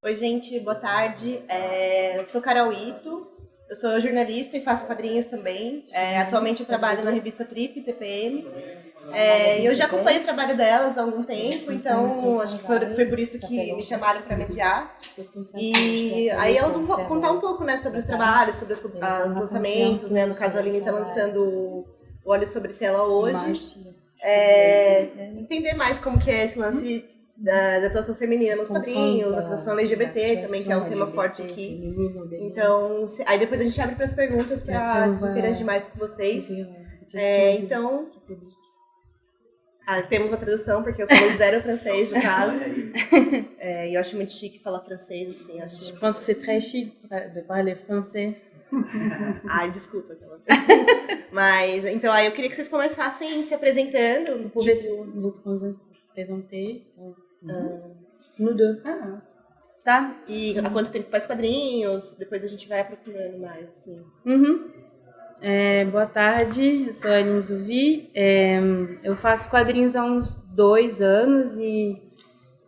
Oi, gente, boa tarde. Eu sou Carol Ito, eu sou jornalista e faço quadrinhos também. Atualmente eu trabalho na revista Trip, TPM. E eu já acompanho o trabalho delas há algum tempo, então acho que foi por isso que me chamaram para mediar. E aí elas vão contar um pouco, né, sobre os trabalhos, sobre os lançamentos, né? No caso, a Aline está lançando o Olho Sobre Tela hoje. Entender mais como que é esse lance da atuação feminina nos quadrinhos, a atuação LGBT também, que é um tema forte aqui. Então, aí depois a gente abre para as perguntas para interagir mais com vocês. Então, temos a tradução, porque eu falo zero francês, no caso. E eu acho muito chique falar francês, assim. Je pense que c'est très chic de parler français. Ai, desculpa. Mas, então, aí eu queria que vocês começassem se apresentando. Vous pouvez vous présenter. Nous deux. Tá? E há quanto tempo faz quadrinhos? Depois a gente vai aprofundando mais, assim. Boa tarde, eu sou a Aline Zuvi. Eu faço quadrinhos há uns 2 anos e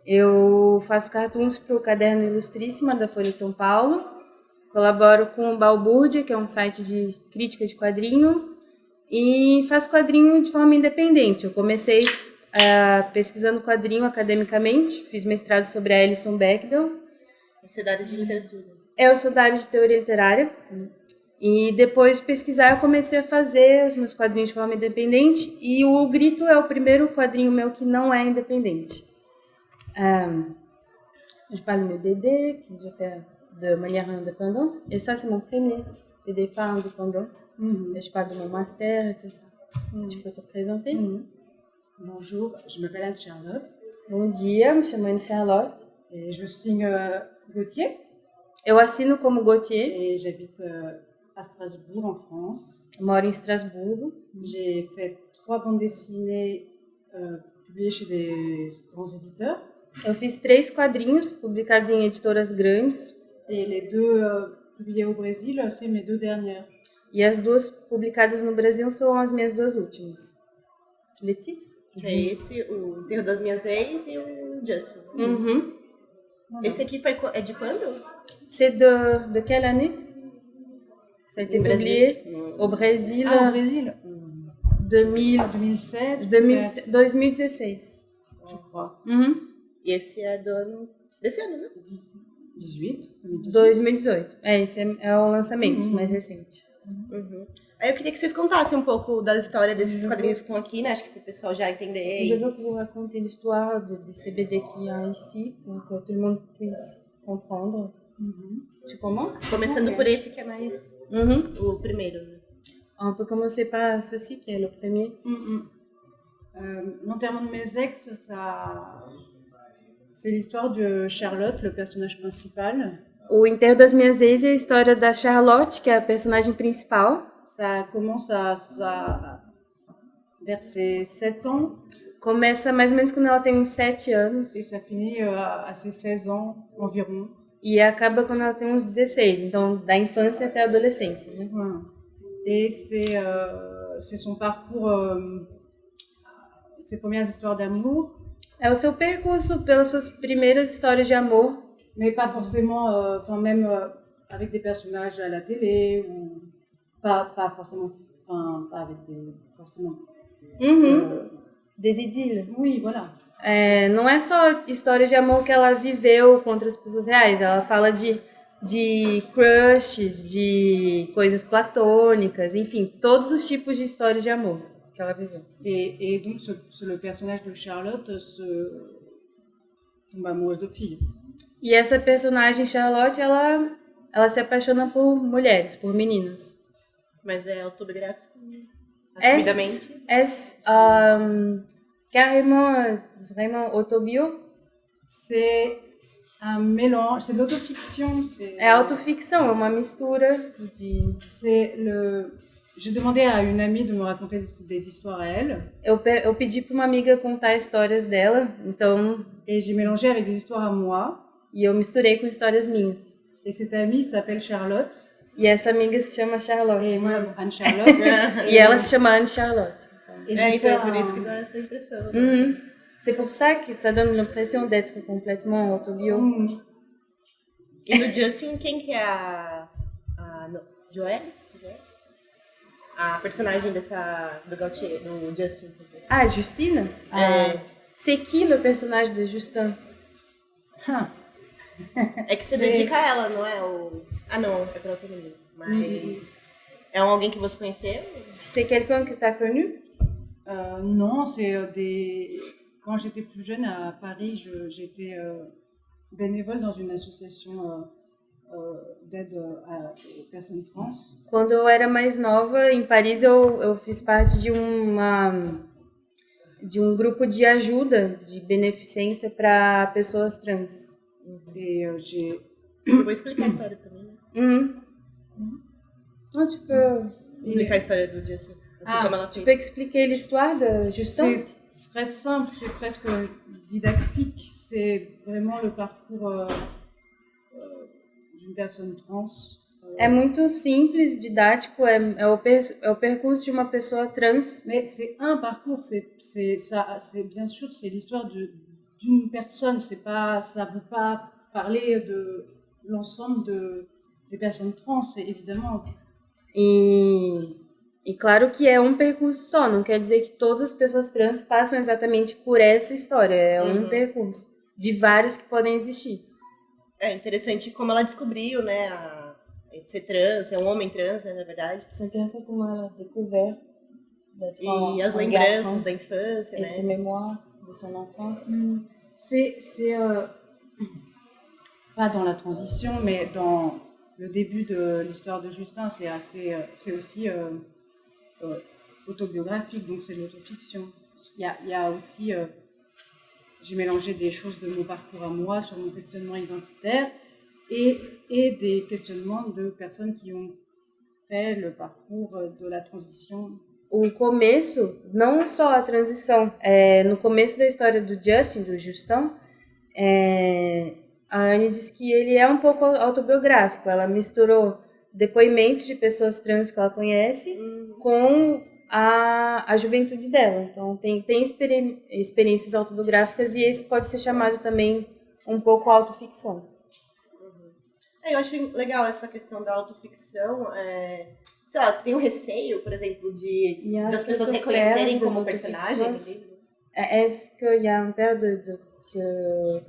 eu faço cartoons para o Caderno Ilustríssima da Folha de São Paulo. Colaboro com o Balbúrdia, que é um site de crítica de quadrinho, e faço quadrinho de forma independente. Eu comecei pesquisando quadrinho academicamente, fiz mestrado sobre a Alison Bechdel. Você é da área de literatura? Eu sou da área de teoria literária. E depois de pesquisar, eu comecei a fazer os meus quadrinhos de forma independente. E o Grito é o primeiro quadrinho meu que não é independente. Je parle de mes BD, que je fais de manière indépendante. Et ça, c'est mon premier BD pas indépendant. Et je parle de mon master et tout ça. Tu peux te présenter? Bonjour, je m'appelle Anne-Charlotte. Bom dia, me chamo Anne-Charlotte. Et je signe Gauthier. Eu assino como Gauthier. Et j'habite à Strasbourg, en France. Eu moro em Estrasburgo. J'ai fait 3 bandes dessinées publiées chez des grands éditeurs. Eu fiz 3 quadrinhos publicados em editoras grandes. Et les 2 publiées au Brésil, c'est mes 2 dernières. E as 2 publicadas no Brasil são as minhas 2 últimas. Le titre? Que é esse, o Enterro das Minhas Ex e o Justin. Esse aqui é de quando? C'est de quelle année? Ça a été publié au Brésil. Au Brésil 2016. 2016. Je crois. E esse é do ano... desse ano, né? 2018. Esse é o lançamento mais recente. Aí eu queria que vocês contassem um pouco da história desses quadrinhos que estão aqui, né? Acho que para o pessoal já entender. Je veux que vous racontiez l'histoire de ces BD qu'il y a ici, pour que tout le monde puisse comprendre. Tu commences? Começando por esse que é mais o primeiro, né? On peut commencer par ceci qui est le premier. L'enterrement de mes ex, c'est l'histoire de Charlotte, le personnage principal. O Enterro das Minhas Ex é a história da Charlotte, que é a personagem principal. Ça commence vers ses 7 ans. Começa mais ou menos quando ela tem uns 7 anos. Et ça finit à ses 16 ans environ. E acaba quando ela tem uns 16, então da infância até a adolescência, né? Et c'est son parcours, ses premières histoires d'amour. É o seu percurso pelas suas primeiras histórias de amor. Mais pas forcément, même avec des personnages à la télé, ou pas forcément, pas avec forcément... Des idylles. Oui, voilà. Não é só história de amor que ela viveu com outras pessoas reais, ela fala de crushes, de coisas platônicas, enfim, todos os tipos de histórias de amor que ela viveu. Et donc, le personnage de Charlotte tombe amoureuse de filles. E essa personagem, Charlotte, ela se apaixona por mulheres, por meninas. Mas é autobiográfico? Assumidamente? Carrément, vraiment autobio? C'est un mélange, c'est de l'autofiction. É autoficção, é uma mistura de... J'ai demandé à une amie de me raconter des histoires à elle. Eu pedi para uma amiga contar histórias dela, então... Et j'ai mélangé avec des histoires à moi. E eu misturei com histórias minhas. Et cette amie s'appelle Charlotte. E essa amiga se chama Charlotte. Et moi, Anne-Charlotte. E ela se chama Anne-Charlotte. Então é por isso que dá essa impressão. C'est pour ça que ça donne l'impression d'être complètement autobio. E no Justin, quem que é Joelle? A personagem do Gautier, do Justin, quer dizer. Ah, Justina? C'est qui le personnage de Justin? É que você dedica a ela, não é? Ah, não, é pra outra menina. Mas é alguém que você conheceu? C'est quelqu'un que tu as connu? Non, c'est Quand j'étais plus jeune à Paris, j'étais bénévole dans une association d'aide aux personnes trans. Quando eu era mais nova, em Paris, eu fiz parte de um grupo de ajuda, de beneficência para pessoas trans. Et Eu vou explicar a história também, né? Non, tu peux... Explicar a história do Justin. Assim como ela Tu fez. peux expliquer l'histoire de Justin? c'est très simple, c'est presque didactique. C'est vraiment le parcours d'une personne trans. É muito simples, didático, é o percurso de uma pessoa trans. Mais c'est un parcours, c'est bien sûr, c'est l'histoire d'une personne. Ça veut pas parler de l'ensemble des personnes trans, évidemment. E claro que é um percurso só, não quer dizer que todas as pessoas trans passam exatamente por essa história. É um percurso de vários que podem existir. É interessante como ela descobriu, né, ser trans, é um homem trans, né, na verdade. C'est intéressant como ela découvert d'être E as lembranças da infância, et né? ses mémoires de son enfance. C'est pas dans la transition, mais dans le début de l'histoire de Justin, c'est aussi autobiographique, donc c'est de l'autofiction. Il y a aussi, j'ai mélangé des choses de mon parcours à moi sur mon questionnement identitaire et des questionnements de personnes qui ont fait le parcours de la transition. O começo, não só a transição, no começo da história do Justin, do Justin, a Anne diz que ele é um pouco autobiográfico. Ela misturou depoimentos de pessoas trans que ela conhece com a juventude dela. Então, tem experiências autobiográficas e esse pode ser chamado também um pouco autoficção. Eu acho legal essa questão da autoficção. Sei lá, tem um receio, por exemplo, das pessoas reconhecerem como personagem. Est-ce qu'il y a un peur que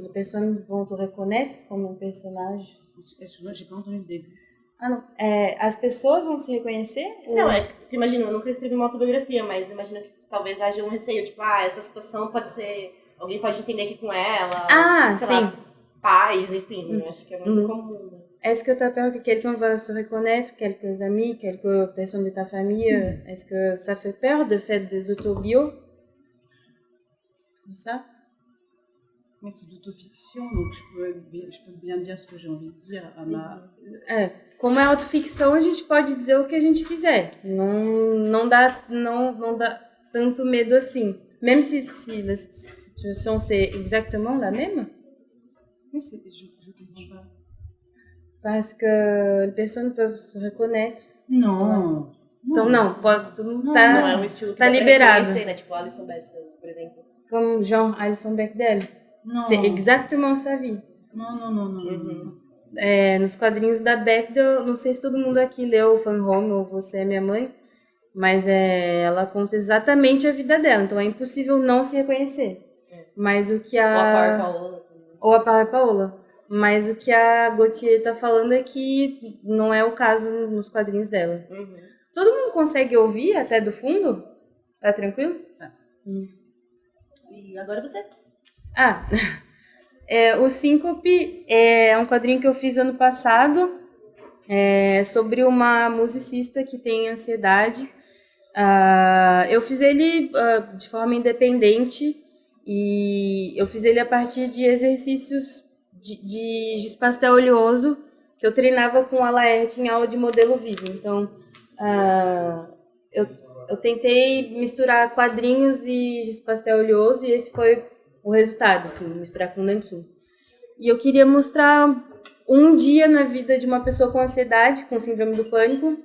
les personnes vont te reconnaître como um personagem? J'ai pas entendu le début. Ah, não. As pessoas vão se reconhecer? Não, imagina, eu nunca escrevi uma autobiografia, mas imagino que talvez haja um receio, tipo, essa situação pode ser, alguém pode entender que com ela, sei lá, pais, enfim, acho que é muito comum. Né? Est-ce que tu as peur que quelqu'un va se reconnaître, quelques amis, quelques personnes de ta famille? Est-ce que ça fait peur de faire des autobios? Comme ça? Mais c'est d'autofiction, donc je peux bien dire ce que j'ai envie de dire à ma... Como é autoficção, a gente pode dizer o que a gente quiser. Não dá tanto medo assim. Même si la situation c'est exactement la même. Oui, je comprends pas. Parce que les personnes peuvent se reconnaître. Non. Então não, todo mundo não é um estilo que tá liberado. Né? Tipo Alison Bechdel, por exemplo. Comme Jean Alison Bechdel. C'est exactement sa vie. Non. Nos quadrinhos da Bechdel, não sei se todo mundo aqui leu Fan Home ou Você é Minha Mãe, mas ela conta exatamente a vida dela, então é impossível não se reconhecer. Mas o que ou a Power Paola. Mas o que a Gautier tá falando é que não é o caso nos quadrinhos dela. Todo mundo consegue ouvir até do fundo? Tá tranquilo? Tá. E agora você... O Síncope é um quadrinho que eu fiz ano passado, sobre uma musicista que tem ansiedade. Eu fiz ele de forma independente e eu fiz ele a partir de exercícios de giz pastel oleoso que eu treinava com a Laerte em aula de modelo vivo. Então, eu tentei misturar quadrinhos e giz pastel oleoso e esse foi o resultado, assim, misturar com nanquim. E eu queria mostrar um dia na vida de uma pessoa com ansiedade, com síndrome do pânico.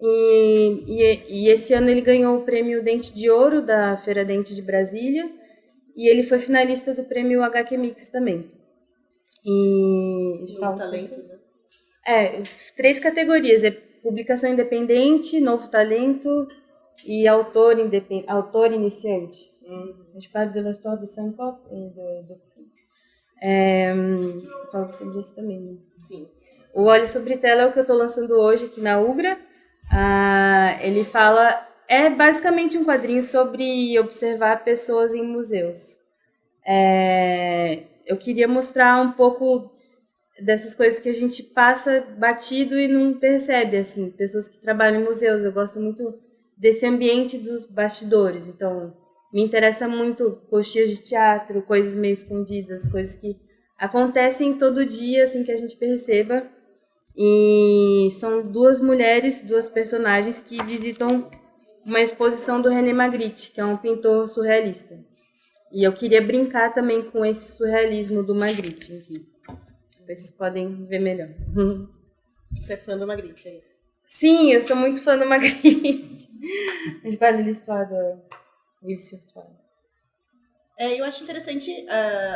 E esse ano ele ganhou o prêmio Dente de Ouro da Feira Dente de Brasília e ele foi finalista do prêmio HQ Mix também. E... Novo talento, né? 3 categorias. É publicação independente, novo talento e autor iniciante. Je parle de l'histoire de Syncope e falo sobre isso também, né? Sim. O Olhe Sobre Tela é o que eu estou lançando hoje aqui na Ugra. Ele fala... É basicamente um quadrinho sobre observar pessoas em museus. Eu queria mostrar um pouco dessas coisas que a gente passa batido e não percebe, assim. Pessoas que trabalham em museus. Eu gosto muito desse ambiente dos bastidores. Então, me interessa muito coxias de teatro, coisas meio escondidas, coisas que acontecem todo dia, assim, que a gente perceba. E são 2 mulheres, 2 personagens que visitam uma exposição do René Magritte, que é um pintor surrealista. E eu queria brincar também com esse surrealismo do Magritte, enfim. Depois vocês podem ver melhor. Você é fã do Magritte, é isso? Sim, eu sou muito fã do Magritte. A gente parle de l'histoire de Ville sur Toile. Eu acho interessante,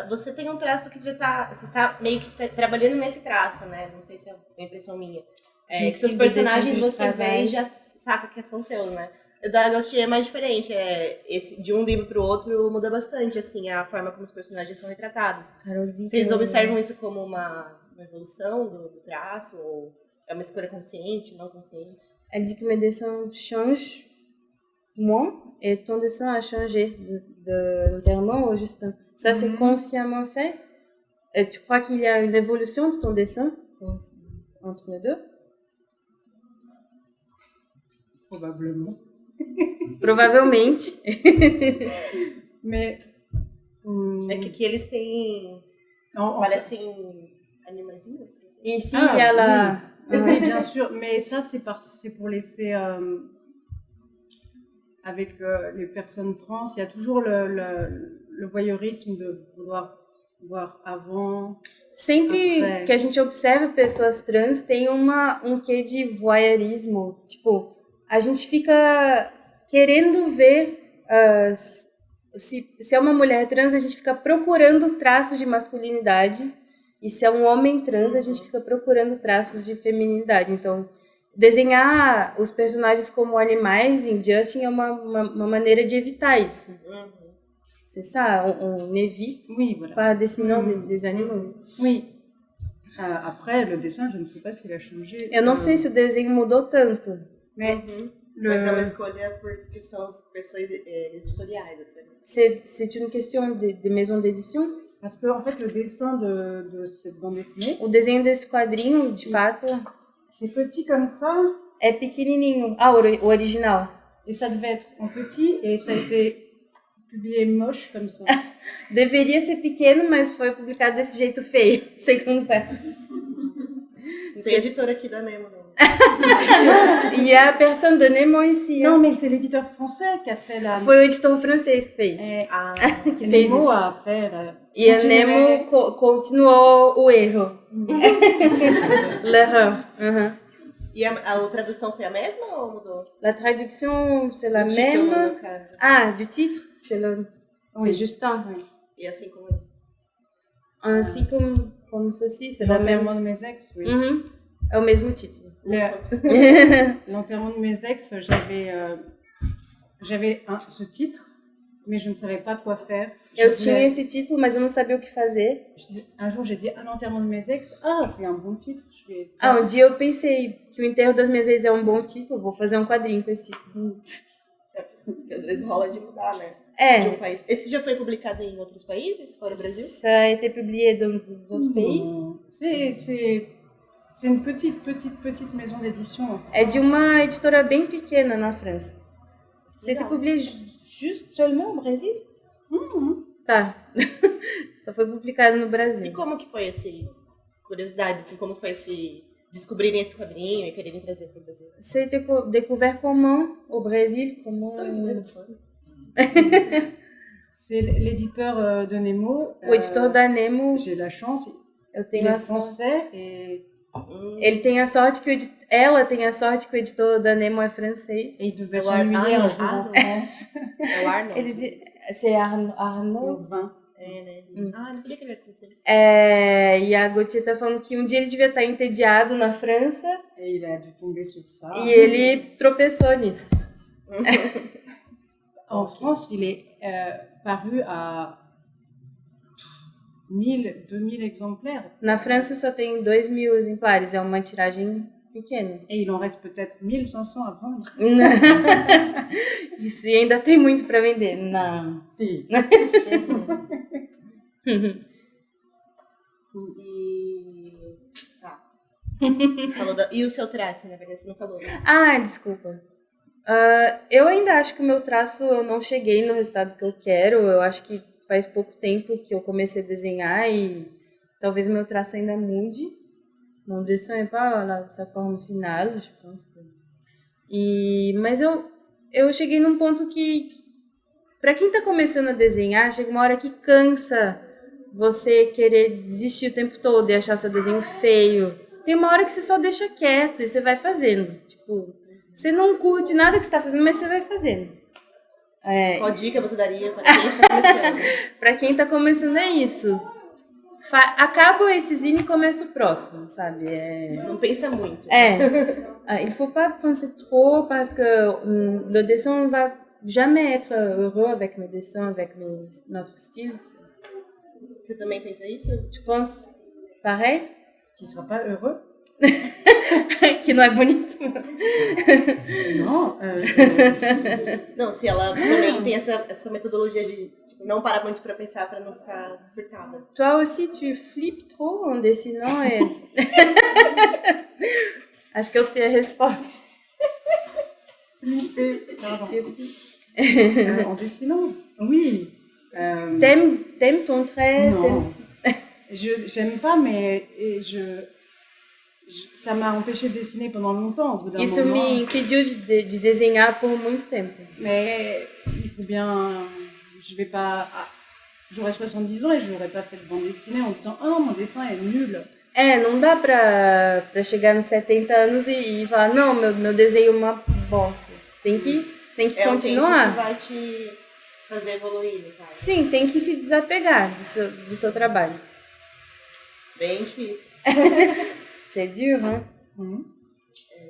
você tem um traço que você está meio que trabalhando nesse traço, né? Não sei se é uma impressão minha. Que seus personagens você vê e já saca que são seus, né? O da Gautier é mais diferente, de um livro para o outro muda bastante, assim, a forma como os personagens são retratados. Vocês observam isso como uma evolução do traço, ou é uma escolha consciente, não consciente? Elle dit que mes dessins changent, moi, et ton dessin a changé de l'enterrement au Justin. Ça, c'est consciemment fait? Et tu crois qu'il y a une évolution de ton dessin entre les deux? Probablement. Provavelmente. Mais... É que aqui eles têm... parecem animaizinhos. Ici, il y a la... Oui, bien sûr. Mais ça, c'est pour laisser... avec les personnes trans, il y a toujours le voyeurisme de vouloir voir avant. Sempre que a gente observa pessoas trans, tem um quê de voyeurismo. Tipo, a gente fica querendo ver... se é uma mulher trans, a gente fica procurando traços de masculinidade. E se é um homem trans, a gente fica procurando traços de feminilidade. Então... desenhar os personagens como animais em Justin é uma maneira de evitar isso. C'est ça, on évite pas dessiner des animaux. Oui. Après, le dessin, je ne sais pas s'il a changé. Eu não sei se o desenho mudou tanto. Mas é uma escolha por questões editoriais. C'est une question de maison d'édition? Parce que, en fait, le dessin de cette bande dessinée... O desenho desse quadrinho, de fato... C'est petit comme ça. É pequenininho. O original. Et ça devait être en petit et ça a été publié moche comme ça. Deveria ser pequeno, mas foi publicado desse jeito feio, segundo ela. Não tem editora aqui da Nemo, não. Il y a personne de Nemo ici. Non, mais c'est l'éditeur français qui a fait la... Foi o editor francês que fez. Que fez Nemo a fait... E a Nemo continuou o erro. L'erreur. E a tradução foi a mesma ou mudou? La traduction, c'est la du même. Titre, no caso. Ah, du titre, c'est c'est Justin. Oui. E assim como isso. Ainsi comme ceci, c'est la même. L'enterrement de mes ex, oui. É o mesmo título. L'enterrement de mes ex, j'avais ce titre, mais je ne savais pas quoi faire. Eu tinha esse título, mas eu não sabia o que fazer. Un jour, j'ai dit l'enterrement de mes ex. Ah, c'est un bon titre. Um dia eu pensei que o enterro das minhas ex é um bom título, vou fazer um quadrinho com esse título. Porque às vezes rola de mudar, né? De um país. Esse já foi publicado em outros países, fora do Brasil? Ça a été publié dans d'autres pays? C'est une petite maison d'édition en France. É de uma editora bem pequena na França. C'était publié juste seulement au Brasil? Tá. Só foi publicado no Brasil. E como que foi curiosidade, assim, como foi descobrirem esse quadrinho e quererem trazer para o Brasil? C'est découvert comment au Brésil? Comment... C'est l'éditeur de Nemo. O editor da Nemo. J'ai la chance. Eu tenho a français et... Ele tem a sorte que ela tem a sorte que o editor da Nemo é francês. Et il devait s'ennuyer un jour en France. É o Arnaud. C'est Arnaud. O Vin. É, né? Não sabia que ele era francês. E a Gauthier tá falando que um dia ele devia estar entediado na França Et il a dû tomber sur ça. e ele tropeçou nisso. En France, il est paru à 1000, 2000 exemplaires. Na França só tem 2.000 exemplares, é uma tiragem pequena. Et il en reste peut-être 1500 à vendre. E se ainda tem muito para vender. Não. Si. E. Tá. Você falou e o seu traço, na verdade, você não falou, né? Desculpa. Eu ainda acho que o meu traço, eu não cheguei no resultado que eu quero. Eu acho que faz pouco tempo que eu comecei a desenhar e talvez meu traço ainda mude. Mon dessin n'est pas sa forme finale, je pense que... Mas eu cheguei num ponto que, para quem tá começando a desenhar, chega uma hora que cansa você querer desistir o tempo todo e achar o seu desenho feio. Tem uma hora que você só deixa quieto e você vai fazendo. Tipo, você não curte nada que você tá fazendo, mas você vai fazendo. Qual dica você daria para quem está começando? Para quem tá começando é isso. Acaba esse zine e começa o próximo, sabe? Não pensa muito. Il faut pas penser trop parce que le dessin va jamais être heureux avec le dessin, avec notre style. Você também pensa isso? Tu penses pareil? Qui ne sera pas heureux? Que não é bonito. Não. Não, se ela também tem essa metodologia de tipo, não parar muito pra pensar, pra não ficar surtada. Toi aussi, tu flippes trop en dessinant et... Acho que eu sei a resposta. Flipper. En dessinant? Oui. T'aimes ton trait? Non. J'aime pas, mais ça m'a empêché de dessiner pendant longtemps. Au bout d'un Isso moment. me impediu de desenhar por muito tempo. Mais il faut bien... Je vais pas... J'aurais 70 ans et je n'aurais pas fait de bande dessinée en disant « Ah, mon dessin est nul ». Não dá pra chegar nos 70 anos e falar, não, meu desenho é uma bosta. Tem que continuar. É o tempo que vai te fazer evoluir, no caso. Sim, tem que se desapegar do seu trabalho. Bem difícil. C'est dur, hein?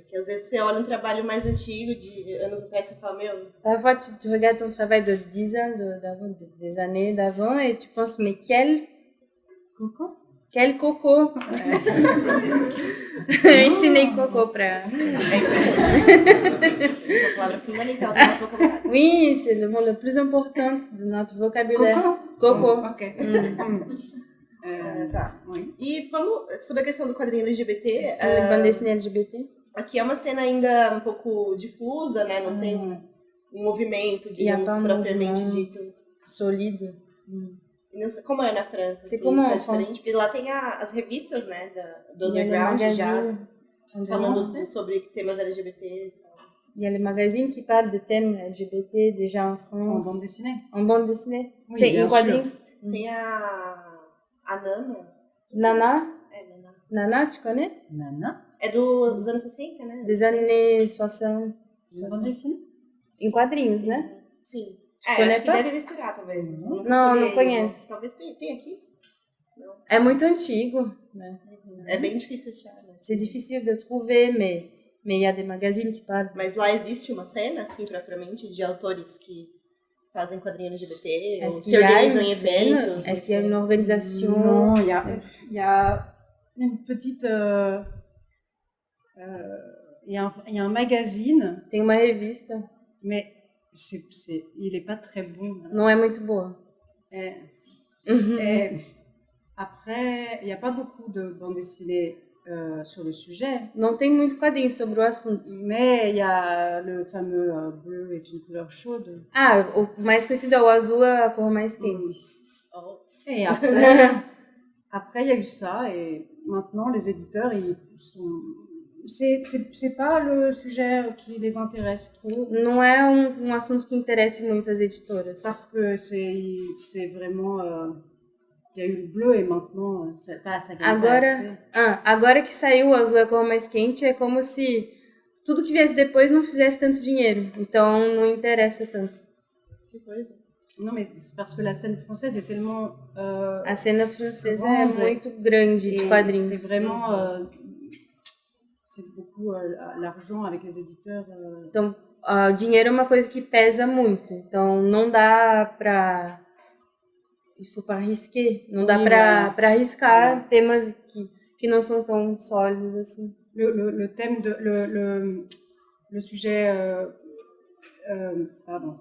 Que às vezes você olha um trabalho mais antigo, de anos atrás, você fala, meu... Parfois, tu regardes ton travail de 10 ans d'avant, des années d'avant, et tu penses, mais quel coco? Quel coco? Eu ensinei coco pra... É uma palavra fundamental do nosso vocabulário. Oui, c'est le mot le plus important de notre vocabulaire. Coco. Ok. Tá. Oui. E vamos sobre a questão do quadrinho LGBT. Sobre bande dessinée LGBT. Aqui é uma cena ainda um pouco difusa, né? Não tem um movimento, digamos, propriamente dito. Solido. E não sei como é na França. C'est assim, comment se é en France? diferente, porque lá tem as revistas, né? Do Il y a les underground já magazines. falando sobre temas LGBTs e tal. Il y a les magazines qui parlent de thèmes LGBT déjà en En France. bande dessinée. En bande dessinée? Oui, C'est bien em quadrinhos? Tem a Nana. Nana? É, Nana. Nana, tu connais? Nana. É dos anos 60, né? Des années 60. Une bande dessinée. Em quadrinhos, né? Sim. connais Acho que pas? deve misturar, talvez. Eu nunca Não, fui não aí, conheço. mas talvez tenha aqui. É muito antigo, né? É bem difícil achar, né? C'est difficile de trouver, mais il y a des magazines qui parlent. Mas lá existe uma cena, assim, propriamente, de autores que fazem quadrinho LGBT, ou Est-ce se qu'il y a organizam une em scène? eventos. Est-ce qu'il y a une organisation? Non, il y a une petite... Il y a un magazine, Tem uma revista. mais il n'est pas très bon. Não é muito boa. Et après, il n'y a pas beaucoup de bandes dessinées sur le sujet, Não tem muito quadrinho sobre o assunto. mais il y a le fameux bleu est une couleur chaude. O mais conhecido é o azul, é a cor mais quente. Oh, Et après, il y a eu ça, et maintenant, les éditeurs, ils sont... C'est pas le sujet qui les intéresse trop, Não é um assunto que interesse muito as editoras. parce que c'est vraiment... il y a eu le bleu, et maintenant, ça gagne pas assez. Agora que saiu o azul é a cor mais quente, é como se tudo que viesse depois não fizesse tanto dinheiro. Então não interessa tanto. que coisa. Non, mais c'est parce que la scène française est tellement A cena francesa é grande muito grande de et quadrinhos. c'est vraiment c'est beaucoup l'argent avec les éditeurs. Então, dinheiro é uma coisa que pesa muito. Então, não dá pra... Il faut pas risquer. Não dá Oui, pra arriscar temas que não são tão sólidos assim. Le thème le sujet pardon.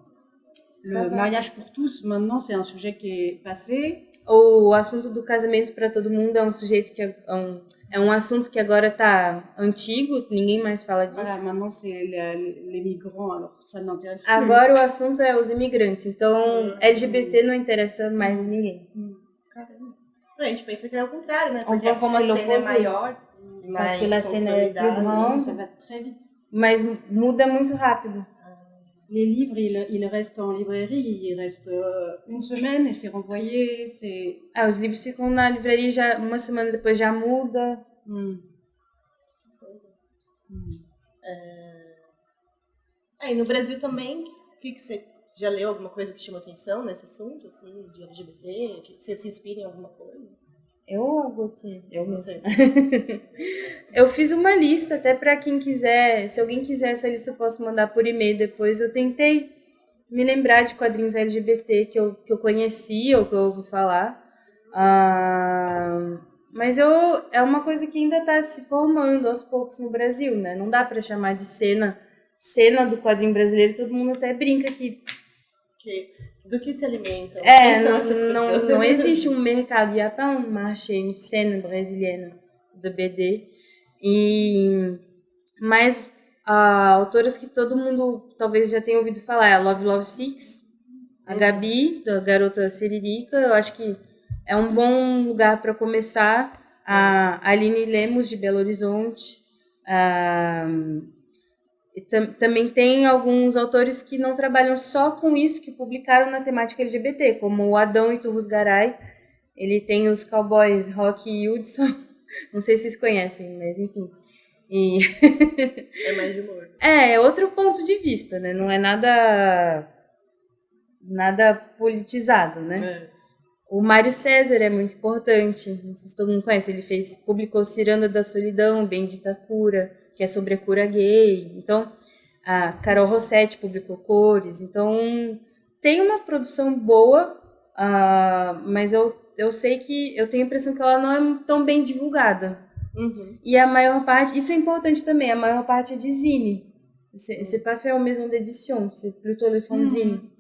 Le mariage pour tous, maintenant, c'est un sujet qui est passé. O assunto do casamento para todo mundo é um sujeito que é um assunto que agora tá antigo, ninguém mais fala disso. Voilà, maintenant c'est les migrants, alors ça n'intéresse plus. Agora o assunto é os imigrantes, então LGBT não interessa mais ninguém. Caramba. A gente pensa que é o contrário, né? On Porque pense como a que c'est cena é l'opposé. maior, Parce que mais la scène est plus consolidada, grande. Ça va très vite. Mas muda muito rápido. Les livres, ils restent en librairie, ils restent une semaine et c'est renvoyé, c'est... Os livros ficam na livraria já uma semana depois já muda. E no Brasil também, o que você já leu alguma coisa que chamou atenção nesse assunto, assim, de LGBT? Que você se inspira em alguma coisa? Eu ou a Gauthier? Eu Não sei. Eu fiz uma lista até para quem quiser, se alguém quiser essa lista eu posso mandar por e-mail depois. Eu tentei me lembrar de quadrinhos LGBT que eu conhecia ou que eu ouvi falar. Mas é uma coisa que ainda está se formando aos poucos no Brasil, né? Não dá para chamar de cena do quadrinho brasileiro, todo mundo até brinca que do que se alimentam? Quem são essas pessoas? Não existe um mercado, il n'y a pas un marché, une scène brésilienne de BD. Mas autoras que todo mundo talvez já tenha ouvido falar é a Love Love Six, a Gabi, da Garota Siririca, eu acho que é um bom lugar para começar. A Aline Lemos, de Belo Horizonte. Também tem alguns autores que não trabalham só com isso, que publicaram na temática LGBT, como o Adão Iturrus Garay. Ele tem os cowboys Rock e Hudson. Não sei se vocês conhecem, mas enfim. É mais de humor. É outro ponto de vista, né? Não é nada politizado, né? O Mário César é muito importante. Não sei se todo mundo conhece. Ele publicou Ciranda da Solidão, Bendita Cura, que é sobre a cura gay. Então, a Carol Rossetti publicou Cores. Então, tem uma produção boa, mas eu sei que eu tenho a impressão que ela não é tão bem divulgada. E a maior parte, isso é importante também, a maior parte é de zine. C'est pas fait en maison d'édition, c'est plutôt le fanzine.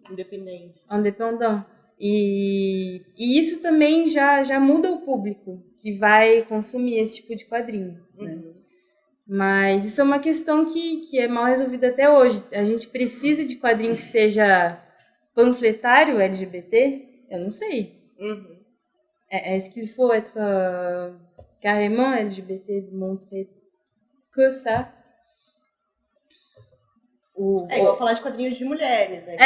Indépendant. E isso também já muda o público que vai consumir esse tipo de quadrinho, né? Mas isso é uma questão que é mal resolvida até hoje. A gente precisa de quadrinho que seja panfletário LGBT? Eu não sei. Est-ce qu'il faut être carrément LGBT, de montrer que ça? Igual falar de quadrinhos de mulheres, né?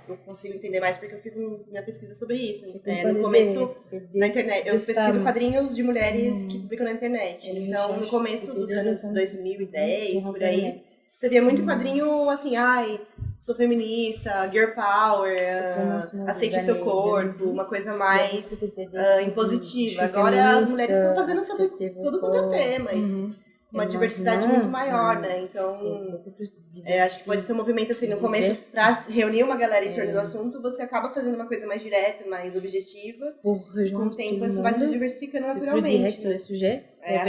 Eu consigo entender mais porque eu fiz minha pesquisa sobre isso. No começo, na internet, eu pesquiso quadrinhos de mulheres que publicam na internet. Então, no começo dos anos 2010, por aí, você via muito quadrinho assim, sou feminista, girl power, aceite seu corpo, uma coisa mais impositiva. Agora as mulheres estão fazendo sobre tudo quanto é tema. Uma diversidade muito maior, né? Então, acho que pode ser um movimento assim, no começo, para reunir uma galera em torno do assunto, você acaba fazendo uma coisa mais direta, mais objetiva. Com o tempo, isso vai se diversificando naturalmente.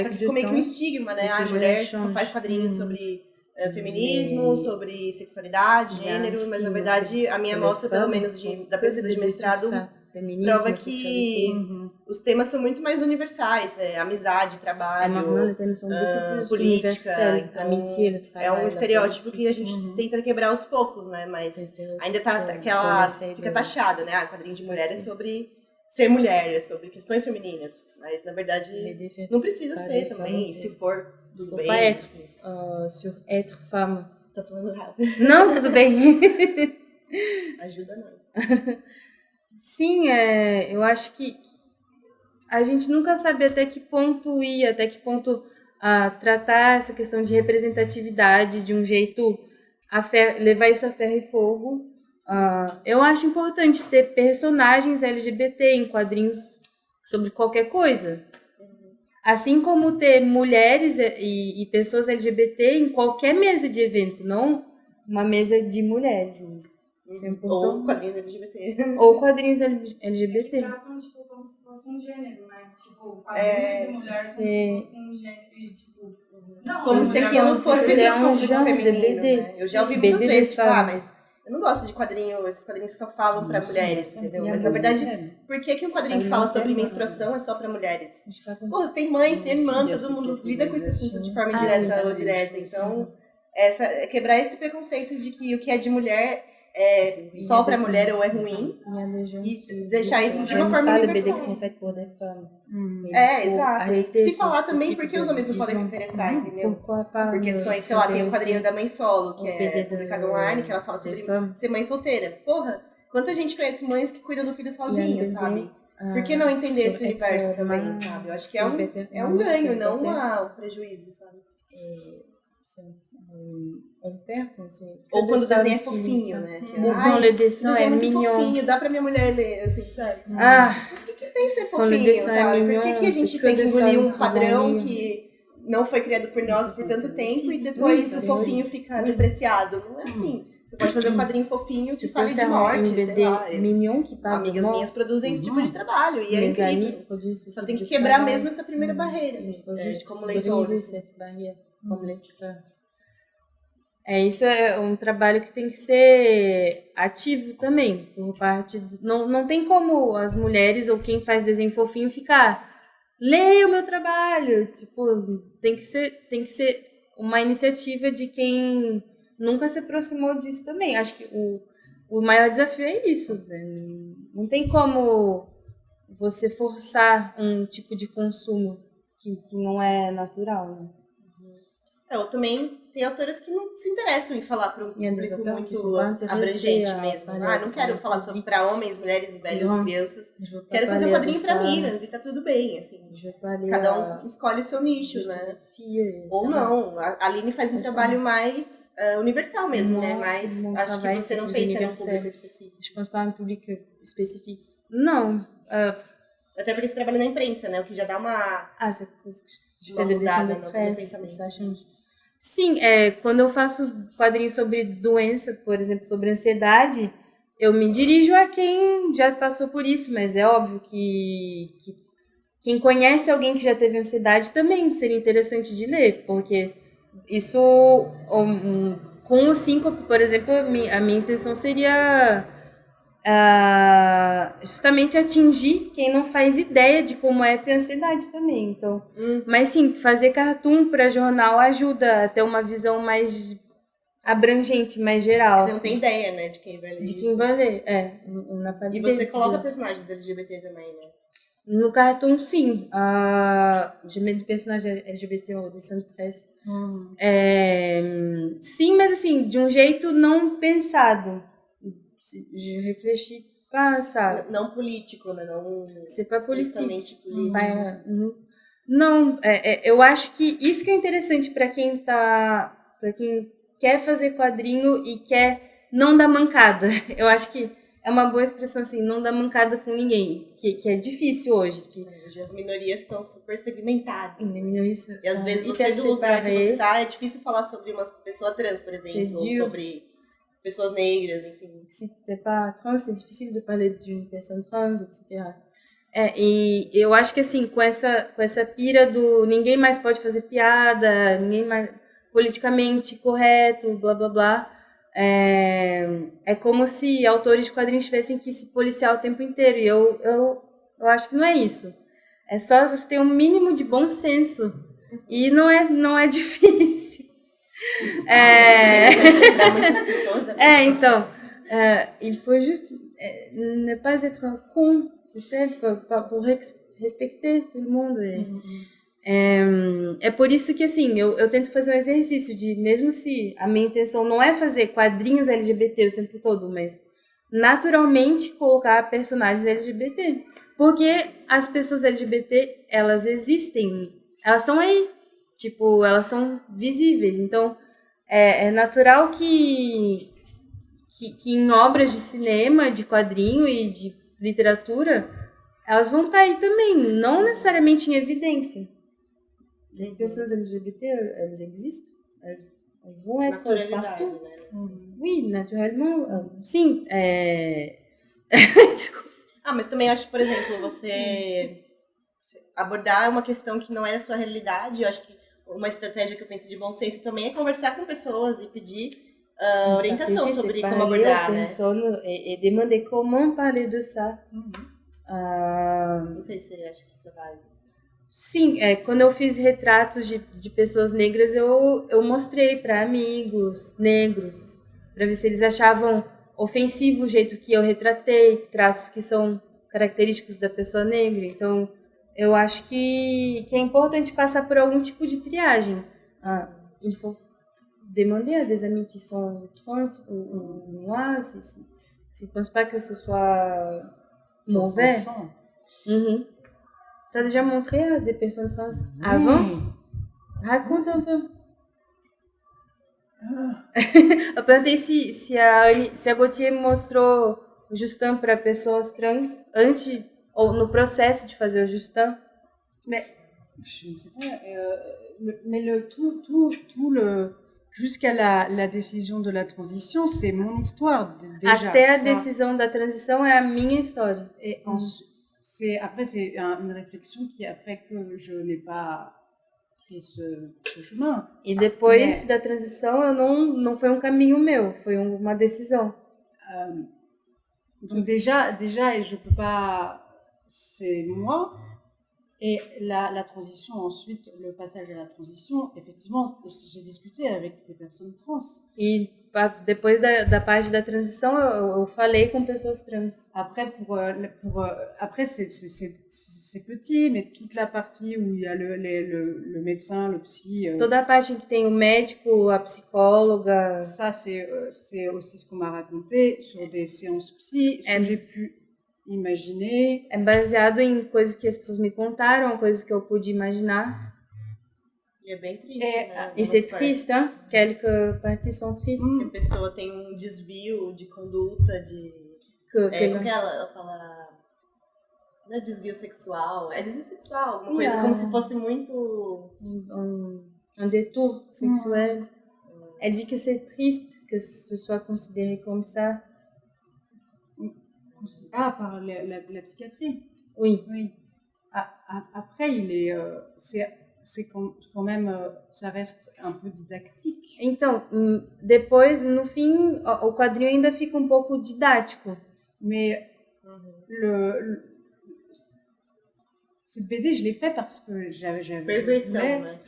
Só que ficou meio que um estigma, né? A mulher só faz quadrinhos sobre feminismo, sobre sexualidade, gênero, mas na verdade a minha amostra, pelo menos da pesquisa de mestrado, prova que os temas são muito mais universais, amizade, trabalho, política. Então, é um estereótipo que a gente tenta quebrar aos poucos, né? Mas ainda fica taxado, né? Quadrinho de mulher é sobre ser mulher, é sobre questões femininas. Mas na verdade não precisa ser também, se for tudo bem. Pas être sur être femme. Tô falando rápido. Não, tudo bem. Ajuda nós. Sim, eu acho que a gente nunca sabe até que ponto ir, até que ponto tratar essa questão de representatividade de um jeito, levar isso a ferro e fogo, Eu acho importante ter personagens LGBT em quadrinhos sobre qualquer coisa. Assim como ter mulheres e pessoas LGBT em qualquer mesa de evento, não uma mesa de mulheres. Isso é importante. Ou quadrinhos LGBT. Ou quadrinhos LGBT. Que tratam, tipo, como se fosse um gênero, né? Tipo, quadrinho de mulher como se fosse um gênero e, tipo... Não, Como se aquilo fosse um um genre de feminino, BD. né? Eu já ouvi muitas BD vezes, tipo, fala. mas eu não gosto de quadrinho, esses quadrinhos que só falam pra mulheres, entendeu? Mas na verdade, por que um quadrinho que fala sobre menstruação é só pra mulheres? Pô, você tem mães, tem irmã, todo mundo lida com esse assunto de forma indireta ou direta. Então, quebrar esse preconceito de que o que é de mulher é só pra mulher ou é ruim e deixar isso de uma forma universal. Exato. E se falar também porque os homens não podem se interessar, entendeu? Por questões, sei lá, tem o quadrinho da mãe solo, que é publicado online, que ela fala sobre ser mãe solteira. Porra, quanta gente conhece mães que cuidam do filho sozinho, sabe? Por que não entender esse universo também, sabe? Eu acho que é um ganho, não um prejuízo, sabe? Ou quando o desenho é fofinho, né? O desenho é muito fofinho, dá pra minha mulher ler, assim, sabe? Mas o que tem que ser fofinho, sabe? Por que a gente tem que engolir um padrão que não foi criado por nós por tanto tempo e depois o fofinho fica depreciado? Não é assim. Você pode fazer um quadrinho fofinho que fale de morte, sei lá. Amigas minhas produzem esse tipo de trabalho e é incrível. Só tem que quebrar mesmo essa primeira barreira, como leitor. Isso é um trabalho que tem que ser ativo também, por parte não tem como as mulheres ou quem faz desenho fofinho ficar leia o meu trabalho, tipo, tem que ser uma iniciativa de quem nunca se aproximou disso também. Acho que o maior desafio é isso, né? Não tem como você forçar um tipo de consumo que não é natural, né? Eu também tem autoras que não se interessam em falar para um público muito abrangente mesmo. Não quero falar sobre para homens, mulheres, velhos, crianças. Quero fazer um quadrinho para minas e tá tudo bem, assim. Cada um escolhe o seu nicho, né? Ou não. A Aline faz um trabalho mais universal mesmo, né? Mas acho que você não pensa num público específico. Je pense pas un public spécifique. Não. Até porque você trabalha na imprensa, né? O que já dá uma mudada no pensamento. Sim, quando eu faço quadrinhos sobre doença, por exemplo, sobre ansiedade, eu me dirijo a quem já passou por isso, mas é óbvio que quem conhece alguém que já teve ansiedade também seria interessante de ler, porque isso, com o síncope, por exemplo, a minha intenção seria justamente atingir quem não faz ideia de como é ter ansiedade também. Então, mas sim, fazer cartoon para jornal ajuda a ter uma visão mais abrangente, mais geral. Você não tem ideia, né, de quem vai ler De quem vai ler, E você coloca personagens LGBT também, né? No cartoon, sim. Je mets des personnagens LGBT au dessin de presse. Sim, mas assim, de um jeito não pensado. Je réfléchis pas à ça. Não político, né? Não c'est pas politique. Político. Não, eu acho que isso que é interessante para quem quer fazer quadrinho e quer não dar mancada. Eu acho que é uma boa expressão assim, não dar mancada com ninguém, que é difícil hoje. Hoje as minorias estão super segmentadas. E às vezes você, do lugar que você tá, é difícil falar sobre uma pessoa trans, por exemplo, ou sobre pessoas negras, enfim. Se t'es pas trans, c'est difficile de parler d'une personne trans, etc. E eu acho que assim, com essa pira do ninguém mais pode fazer piada, ninguém mais politicamente correto, blá blá blá, é como se autores de quadrinhos tivessem que se policiar o tempo inteiro. E eu acho que não é isso. É só você ter um mínimo de bom senso. E não é difícil. Muitas pessoas, então, il faut juste ne pas être con, tu sais, pour respecter tout le monde. É por isso que, assim, eu tento fazer um exercício de, mesmo se a minha intenção não é fazer quadrinhos LGBT o tempo todo, mas naturalmente colocar personagens LGBT. Porque as pessoas LGBT, elas existem, elas estão aí, tipo, elas são visíveis. Então, é natural que que em obras de cinema, de quadrinho e de literatura, elas vão estar aí também, não necessariamente em evidência. Les pessoas LGBT, elles existent, elles vont être partout. Né? Oui, naturellement. Sim, Mas também acho que, por exemplo, você abordar uma questão que não é a sua realidade, eu acho que uma estratégia que eu penso de bom senso também é conversar com pessoas e pedir orientação sobre como abordar, né? Et demander comment parler de ça. Não sei se você acha que isso é válido. Sim, quando eu fiz retratos de pessoas negras, eu mostrei para amigos negros, para ver se eles achavam ofensivo o jeito que eu retratei, traços que são característicos da pessoa negra. Então, eu acho que é importante passar por algum tipo de triagem. Il faut demander à des amis qui sont trans ou noirs s'ils ne pensent pas que ce soit mauvais. T'as déjà montré à des personnes trans avant? Raconte un peu. Eu perguntei se a Gauthier mostrou o Justin para pessoas trans antes ou no processo de fazer o Justin. Mais je ne sais pas. Mais jusqu'à la décision de la transition, c'est mon histoire déjà. Até a decisão da transição é a minha história. Et après, c'est une réflexion qui a fait que je n'ai pas pris ce chemin. E depois da transição, não foi um caminho meu, foi uma decisão. Donc déjà, je peux pas, c'est moi. Et la transition, ensuite, le passage à la transition, effectivement, j'ai discuté avec des personnes trans. E depois da parte da transição, eu falei com pessoas trans. Après, après c'est petit, mais toute la partie où il y a le médecin, le psy... Toda a parte que tem o médico, a psicóloga... Ça, c'est aussi ce qu'on m'a raconté sur des séances psy, ce que j'ai pu imaginer. É baseado em coisas que as pessoas me contaram, coisas que eu pude imaginar. E é bem triste, né? E c'est triste, hein? Quelques parties sont tristes. Se a pessoa tem um desvio de conduta, como que ela fala... Não é desvio sexual, é desvio sexual, alguma coisa como se fosse muito... Un détour sexuel. Elle dit que c'est triste que ce soit considéré comme ça. Par la psychiatrie. Oui. Après, c'est quand même, ça reste un peu didactique. Então, depois, no fim, o quadrinho ainda fica um pouco didático. Mais cette BD, je l'ai fait parce que j'avais... Perversão, né?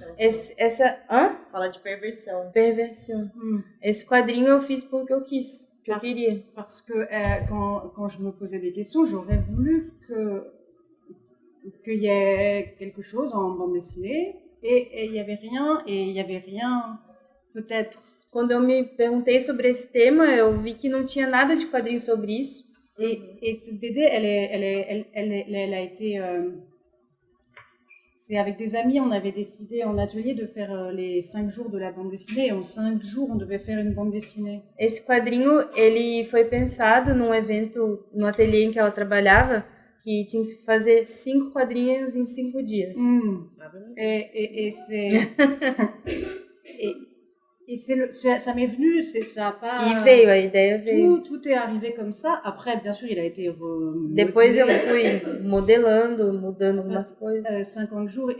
Fala de perversão. Perversão. Esse quadrinho eu fiz porque eu quis. Je queria. Parce que quand je me posais des questions, j'aurais voulu qu'il y ait quelque chose en bande dessinée et il y avait rien peut-être. Quando eu me perguntei sobre esse tema, eu vi que não tinha nada de quadrinho sobre isso. Et cette BD, elle a été... c'est avec des amis, on avait décidé en atelier de faire les 5 jours de la bande dessinée. Et en 5 jours, on devait faire une bande dessinée. Esse quadrinho, ele foi pensado num evento, no ateliê em que ela trabalhava, que tinha que fazer 5 quadrinhos em 5 dias. Et c'est... Et ça m'est venu, ça a pas... E veio, a ideia veio. Tout est arrivé comme ça. Après, bien sûr, il a été Depois eu fui modelando, mudando algumas coisas. 50 jours...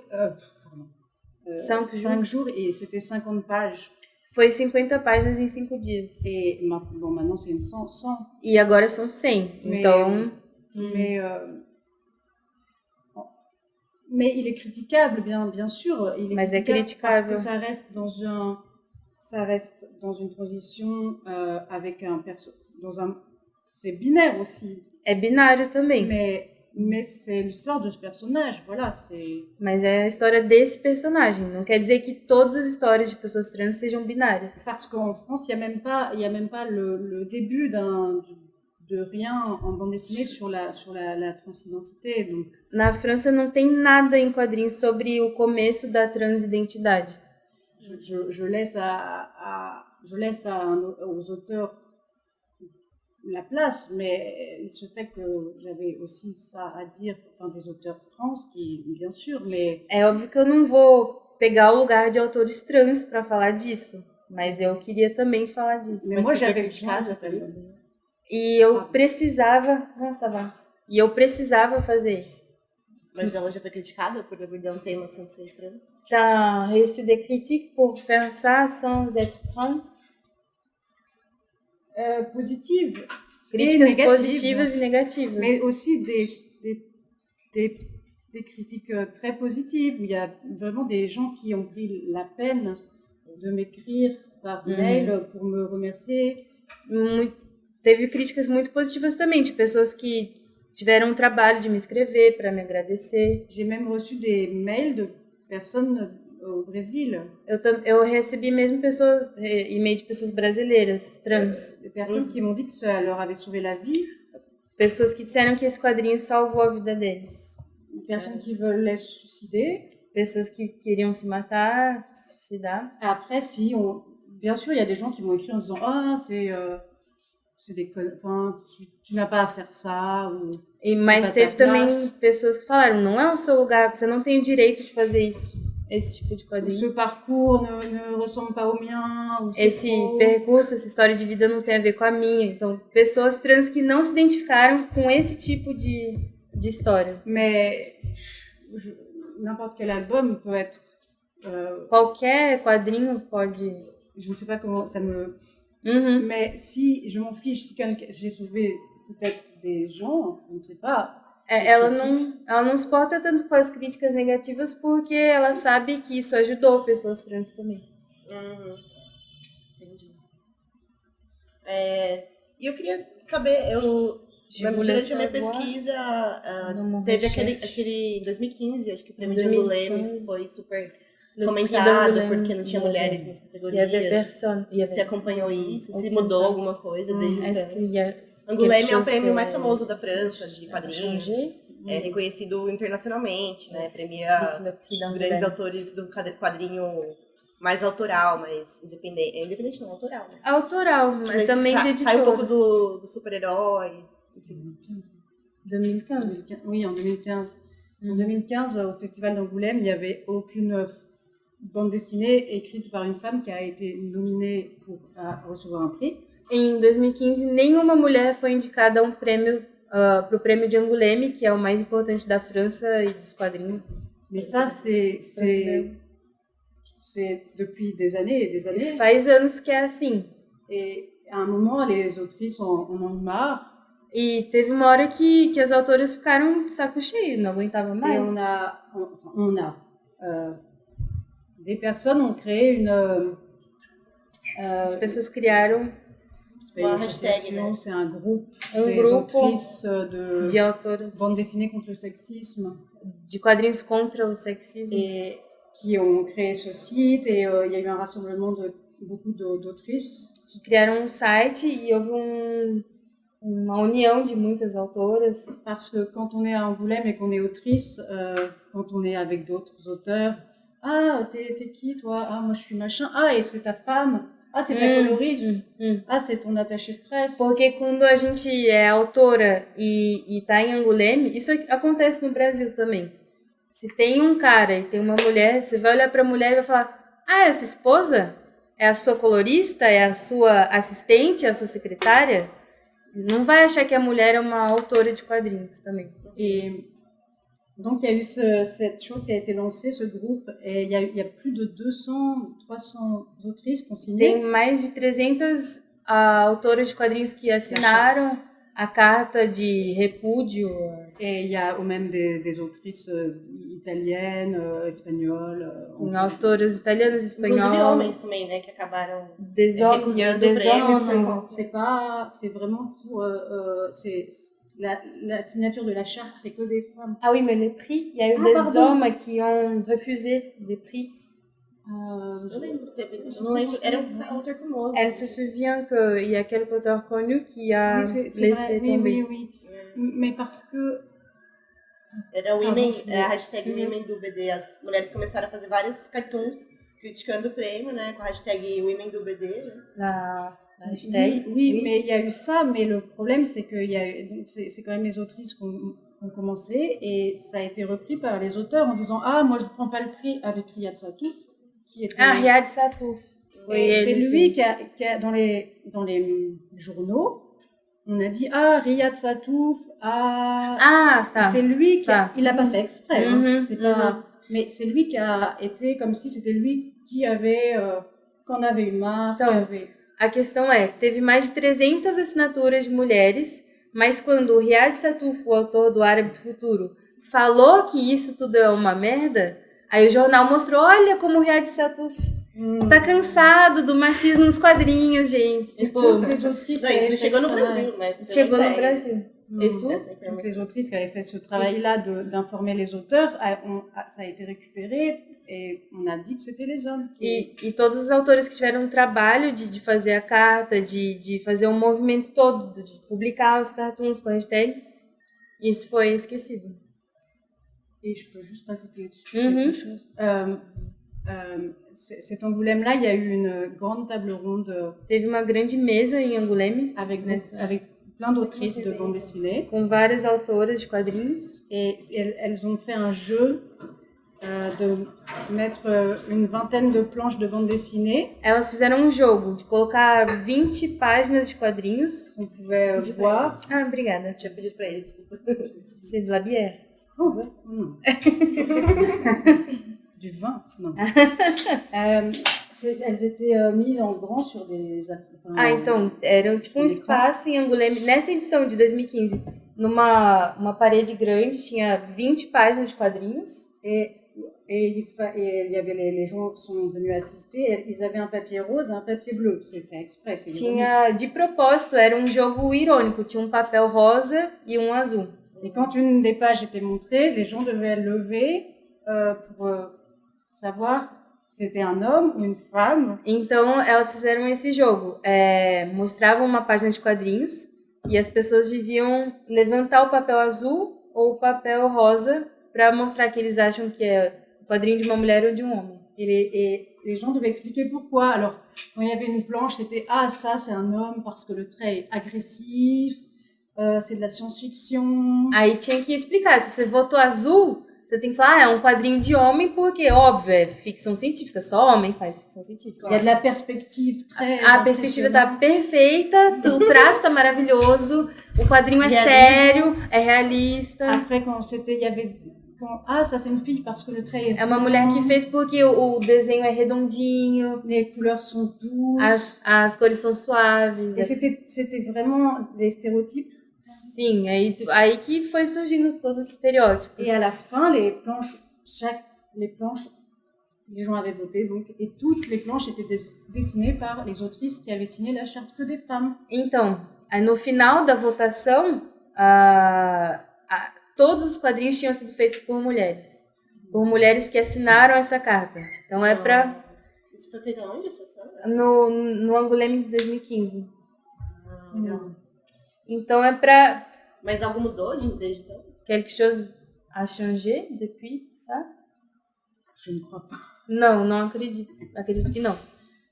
5 jours et c'était 50 pages. Foi 50 páginas em 5 dias. Et bon, maintenant c'est 100. E agora são 100. Então... Mais il est critiquable, bien sûr. Il est critiquable parce que ça reste dans une transition avec c'est binaire aussi. É binário também. Mais c'est l'histoire de ce personnage, voilà, c'est... Mas é a história desse personagem. Não quer dizer que todas as histórias de pessoas trans sejam binárias. Parce qu'en France, il y a même pas le début de rien en bande dessinée sur la transidentité, donc... Na França não tem nada em quadrinhos sobre o começo da transidentidade. Je laisse aux auteurs la place, mais il se fait que j'avais aussi ça à dire, enfin des auteurs trans, qui, bien sûr, mais É óbvio que eu não vou pegar o lugar de autores trans para falar disso, mas eu queria também falar disso. mais moi você foi j'avais besoin criticada de por isso? E eu precisava, nossa, vá. E eu precisava fazer isso. Mas ela já foi criticada por abordar um tema sem ser trans? T'as reçu des critiques pour faire ça sans être trans? positive, Críticas négative. positivas e negativas. mais aussi des critiques très positives, où il y a vraiment des gens qui ont pris la peine de m'écrire par mail pour me remercier. Teve críticas muito positivas também, de pessoas que tiveram o trabalho de me escrever para me agradecer. J'ai même reçu des mails de personnes au Brésil, Eu recebi mesmo e-mail de pessoas brasileiras, trans. des personnes qui m'ont dit que ça leur avait sauvé la vie, Pessoas que disseram que esse quadrinho salvou a vida deles. des personnes qui veulent se suicider. Pessoas que queriam se matar, se suicidar. Après, bien sûr, il y a des gens qui m'ont écrit en disant c'est des enfin, tu n'as pas à faire ça, ou Mas teve também pessoas que falaram, não é o seu lugar, você não tem o direito de fazer isso, esse tipo de quadrinho. ce parcours ne ressemble pas au mien, ou Esse percurso, essa história de vida não tem a ver com a minha. Então, pessoas trans que não se identificaram com esse tipo de história. Mais n'importe quel album peut être Qualquer quadrinho pode... je ne sais pas comment ça me... Mais Uhum. si je m'en fiche, si j'ai sauvé peut-être des gens, je ne sais pas. Ela não se importa tanto com as críticas negativas porque ela sabe que isso ajudou pessoas trans também. Entendi. E eu queria saber, durante a minha pesquisa, teve aquele em 2015, acho que o prêmio de Angoulême foi super comentado porque não tinha mulheres nas categorias. Você acompanhou isso? Se mudou alguma coisa desde então? Angoulême é o prêmio mais famoso da França de quadrinhos. É reconhecido internacionalmente, né? Premia os grandes autores do quadrinho mais autoral, mais independente. Independente não, autoral. Né? Autoral, mas também de editoras. Sai um pouco do super-herói. Enfim. 2015. Oui, en 2015. En 2015, au Festival d'Angoulême, il n'y avait aucune bande dessinée écrite par une femme qui a été nominée pour recevoir un prix. Em 2015, nenhuma mulher foi indicada a um prêmio, para o prêmio de Angoulême, que é o mais importante da França e dos quadrinhos. Mais ça, c'est depuis des années et des années. Faz anos que é assim. Et à un moment, les autrices en ont eu marre. E teve uma hora que as autoras ficaram de saco cheio, não aguentavam mais. Des personnes ont créé une... As pessoas criaram uma hashtag, né? C'est un groupe grupo autrices de autoras bande dessinée contre le sexisme. De quadrinhos contra o sexismo. Et qui ont créé ce site, et il y a eu un rassemblement de beaucoup d'autrices. Que criaram um site e houve uma união de muitas autoras. Parce que quand on est à Angoulême et qu'on est autrice, quand on est avec d'autres auteurs, ah, t'es qui toi? Ah, moi je suis machin. Ah, et c'est ta femme? Ah, c'est ta coloriste? Ah, c'est ton attaché de presse? Porque quando a gente é autora e tá em Angoulême, isso acontece no Brasil também. Se tem um cara e tem uma mulher, você vai olhar pra mulher e vai falar, ah, é a sua esposa? É a sua colorista? É a sua assistente? É a sua secretária? Não vai achar que a mulher é uma autora de quadrinhos também. Et donc, il y a eu cette chose qui a été lancée, ce groupe, et il y a plus de 200, 300 autrices qui ont signé. Tem mais de 300 autoras de quadrinhos que assinaram a carta de repúdio. Et il y a même des autrices italiennes, espagnoles. Autoras italianas, espanholas. Inclusive homens também, né, que acabaram recusando o prêmio. Non, c'est vraiment pour... La signature de la charte, c'est que des femmes. Ah oui, mais les prix, il y a eu des hommes qui ont refusé des prix. Eu não lembro, era um autor famoso. Elle se souvient qu'il y a quelques auteurs connus qui a laissé tomber. Oui. Mais parce que... Era a hashtag Women do BD. As mulheres começaram a fazer vários cartoons criticando o prêmio, né, com a hashtag Women do BD. Né? hashtag. Oui, mais il y a eu ça, mais le problème, c'est que c'est quand même les autrices qui ont commencé, et ça a été repris par les auteurs en disant « Ah, moi, je ne prends pas le prix avec Riyad Sattouf, qui était... » Riyad Sattouf. C'est lui qui a dans les journaux, on a dit « Ah, Riyad Sattouf, C'est lui il l'a pas fait exprès, c'est pas... Mais c'est lui qui a été comme si c'était lui qui avait... qu'on avait une marque, Então, a questão é, teve mais de 300 assinaturas de mulheres, mas quando o Riyad Sattouf, o autor do Árabe do Futuro, falou que isso tudo é uma merda, aí o jornal mostrou, olha como o Riyad Sattouf tá cansado do machismo nos quadrinhos, gente. Tipo, isso chegou no Brasil, né? Chegou no Brasil. Et tout? Donc les autrices qui avaient fait ce travail-là d'informer les auteurs, ça a été récupéré et on a dit que c'était les hommes. E todos os autores que tiveram o trabalho de fazer a carta, de fazer um movimento todo, de publicar os cartoons com a hashtag, isso foi esquecido. Et je peux juste rajouter quelque chose. Cet Angoulême-là, il y a eu une grande table ronde. Teve uma grande mesa em Angoulême avec plein d'autrices de bande dessinée. Com várias autoras de quadrinhos. Et elles ont fait un jeu de mettre une vingtaine de planches de bande dessinée. Elas fizeram um jogo de colocar 20 páginas de quadrinhos. On pouvait voir. Ah, obrigada. Tinha pedido pra ele, desculpa. C'est de la bière. Oh, non. Du vin? Non. Elles étaient mises en grand sur des... então, era tipo um espaço em Angoulême, nessa edição de 2015, numa parede grande, tinha 20 páginas de quadrinhos. Et il y avait les gens qui sont venus assister, ils avaient un papier rose et un papier bleu, c'est fait exprès. Tinha, de propósito, era um jogo irônico, tinha um papel rosa e um azul. Et quand une des pages était montrée, les gens devaient lever pour savoir se c'était un homme ou une femme. Então, elas fizeram esse jogo. Mostravam uma página de quadrinhos e as pessoas deviam levantar o papel azul ou o papel rosa para mostrar que eles acham que é o quadrinho de uma mulher ou de um homem. Et les gens devaient expliquer pourquoi. Alors, quand il y avait une planche, c'était « Ah, ça, c'est un homme parce que le trait est agressif, c'est de la science-fiction. » Aí tinha que explicar. Se você votou azul, você tem que falar, é um quadrinho de homem porque, óbvio, é ficção científica. Só homem faz ficção científica. Il y a de la perspective très A perspectiva tá perfeita, o traço tá maravilhoso, o quadrinho é sério, é realista. Après, quand c'était, il y avait... Ah, ça c'est une fille parce que le trait est... É uma mulher que fez porque o desenho é redondinho. Les couleurs sont douces. As cores são suaves. Et c'était vraiment des stéréotypes. Sim, aí que foi surgindo todos os estereótipos. Et à la fin, les planches, les gens avaient voté, donc, et toutes les planches étaient dessinées par les autrices qui avaient signé la charte que des femmes. Então, no final da votação, todos os quadrinhos tinham sido feitos por mulheres que assinaram essa carta. Então é pra... Isso foi feito onde, essa ação? No Angoulême de 2015. Então é pra... Mas algo mudou desde então? Quelque chose a changé depuis ça? Je ne crois pas. Não acredito. Acredito que não.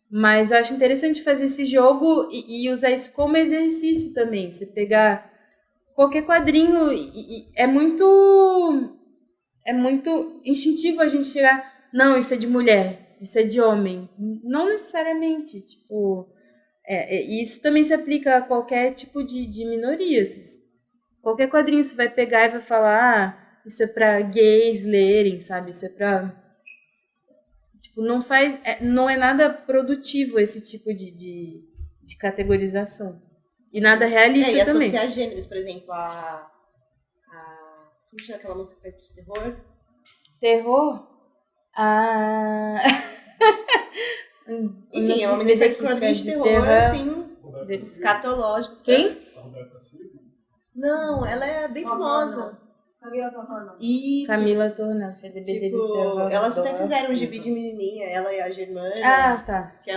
Mas eu acho interessante fazer esse jogo e usar isso como exercício também. Você pegar qualquer quadrinho é muito instintivo a gente chegar, não, isso é de mulher, isso é de homem. Não necessariamente, tipo, isso também se aplica a qualquer tipo de minorias. Qualquer quadrinho você vai pegar e vai falar, isso é pra gays lerem, sabe? Isso é pra... Tipo, não é nada produtivo esse tipo de categorização. E nada realista e também. E associar gêneros, por exemplo, como chama aquela música que faz de terror? Terror? Enfim, é uma menina que faz quadrinhos de terror, assim, escatológicos. Quem? Não, ela é bem famosa. Camila Tornado. Isso. Camila Tornado, FDBD de terror. Elas até fizeram um gibi de menininha, ela e a Germana. Ah, tá. Que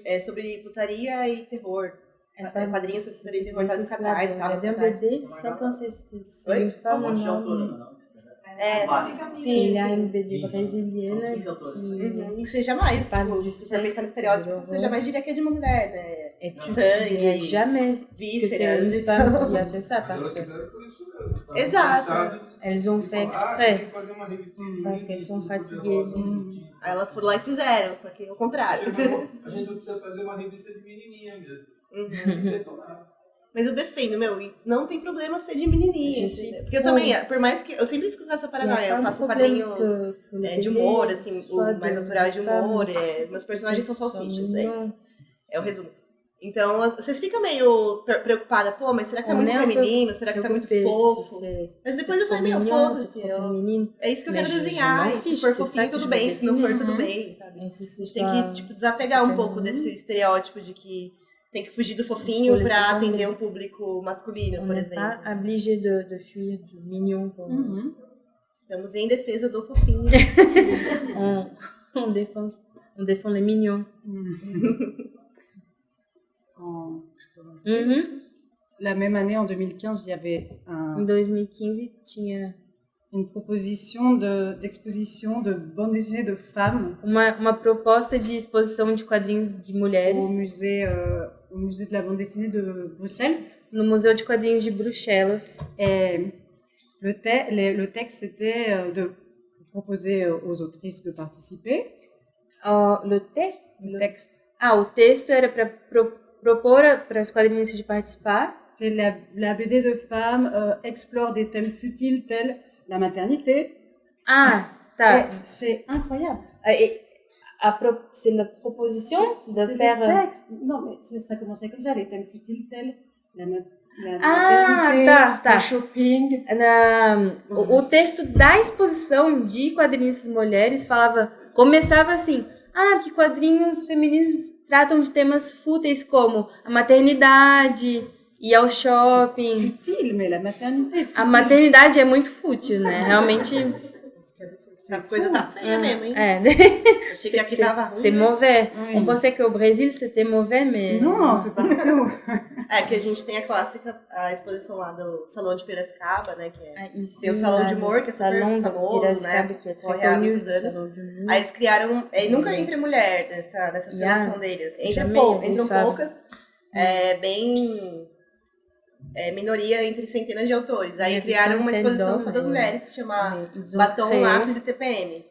é sobre putaria e terror. Quadrinhos sobre putaria e terror, tá no Catarse. Cadê o BD? Só consiste. Oi? Fala o nome. Sim, Il y a sim. une BD brésilienne qui E você jamais, Fala tipo, de se for pensar no sexo, estereótipo, de você jamais diria que é de uma mulher, né? et tu Sangue, dirais jamais que c'est vísceras une e femme tal. qui a fait ça parce que Exato. elles ont fait exprès parce qu'elles sont fatiguées. Aí elas foram lá e fizeram, só que ao contrário. A gente não precisa fazer uma revista de menininha mesmo. Mas eu defendo, e não tem problema ser de menininha, Je entendeu? Porque eu também, por mais que... Eu sempre fico com essa paranoia, eu faço quadrinhos de humor, assim, o mais natural de humor, meus personagens são salsichas, é isso. É o resumo. Então, vocês ficam meio preocupada, pô, mas será que tá muito feminino? Será que tá muito fofo? Mas depois eu falei, foda-se, é isso que eu quero desenhar, e se for fofinho, tudo bem, se não for, tudo bem, sabe? A gente tem que, tipo, desapegar um pouco desse estereótipo de que tem que fugir do fofinho pra atender um público masculino, por exemplo. On n'est pas obligé de fuir du mignon. Estamos em defesa do fofinho. on défend les mignons. La même année, en 2015, il y avait Em 2015 tinha une proposition d'exposition de bande dessinée de femmes uma proposta de exposição de quadrinhos de mulheres au musée de la bande dessinée de Bruxelles. no Museu de Quadrinhos de Bruxelas. Et le texte, c'était de proposer aux autrices de participer. Le texte. O texto era para propor para as quadrinistas de participar. C'est la BD de femmes explore des thèmes futiles tels la maternité. Ah, tá. Et c'est incroyable. C'est la proposition de C'était faire... le texte. Non, mais ça commençait comme ça, les thèmes futiles tels la maternité, tá. le shopping. O texto da exposição de quadrinistas mulheres começava assim: que quadrinhos femininos tratam de temas fúteis como a maternidade, ir ao shopping. Futile, mais la maternité. A maternidade é muito fútil, né? Realmente. A coisa tá feia mesmo, hein? Achei que aqui tava ruim. C'est mauvais. Oui. On pensait qu'au Brésil c'était mauvais, mais... Non, c'est pas du tout. Que a gente tem a clássica, a exposição lá do Salão de Piracicaba, né? Que é, Ici, tem o Salão de Humor, que é super famoso, né? Que é Corre há muitos anos. Aí eles criaram, nunca entra mulher nessa seleção deles. Entram poucas, bem... minoria entre centenas de autores. Aí criaram uma exposição só das mulheres que chama Batom, Lápis e TPM.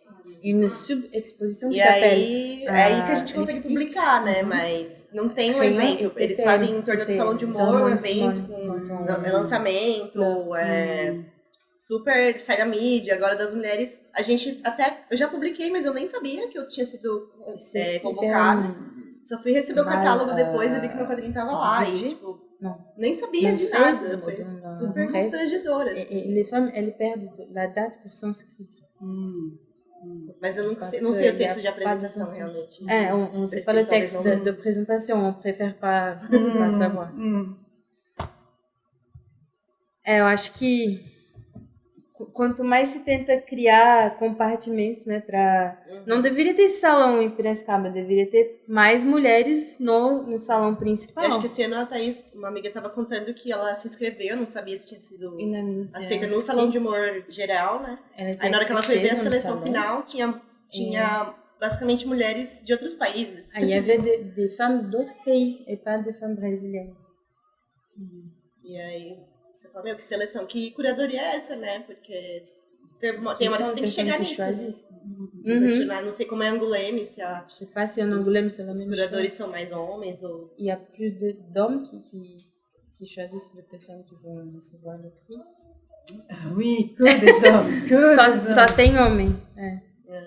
Une sub-exposition que E aí, que a gente consegue publicar, né? Mas não tem um evento. Eles fazem em torno do Salão de Humor um evento com lançamento, super sai da mídia. Agora das mulheres, a gente eu já publiquei, mas eu nem sabia que eu tinha sido convocada. Só fui receber o catálogo depois e vi que meu quadrinho tava lá. E, tipo, nem sabia de nada. Foi super constrangedora. Assim. Les femmes, elles perdent la date pour s'inscrire. Mas eu não sei o texto de apresentação, realmente. On sait pas le texte de présentation, on préfère pas savoir. Eu acho que quanto mais se tenta criar compartimentos, né, não deveria ter esse salão em Piracicaba, deveria ter mais mulheres no salão principal. Eu acho que esse ano a Thaís, uma amiga, estava contando que ela se inscreveu, não sabia se tinha sido aceita no salão de humor geral, né? Aí na hora que ela foi ver a seleção final, tinha basicamente mulheres de outros países. Il y avait des femmes d'autres pays et pas des femmes brésiliennes. E aí você fala, que seleção, que curadoria é essa, né? Porque tem uma que você tem que chegar nisso. Não sei como é Angoulême, se os curadores são mais homens ou... Il y a plus d'hommes qui choisissent les personnes qui vont recevoir le prix. Oui, que des hommes. Só tem homem.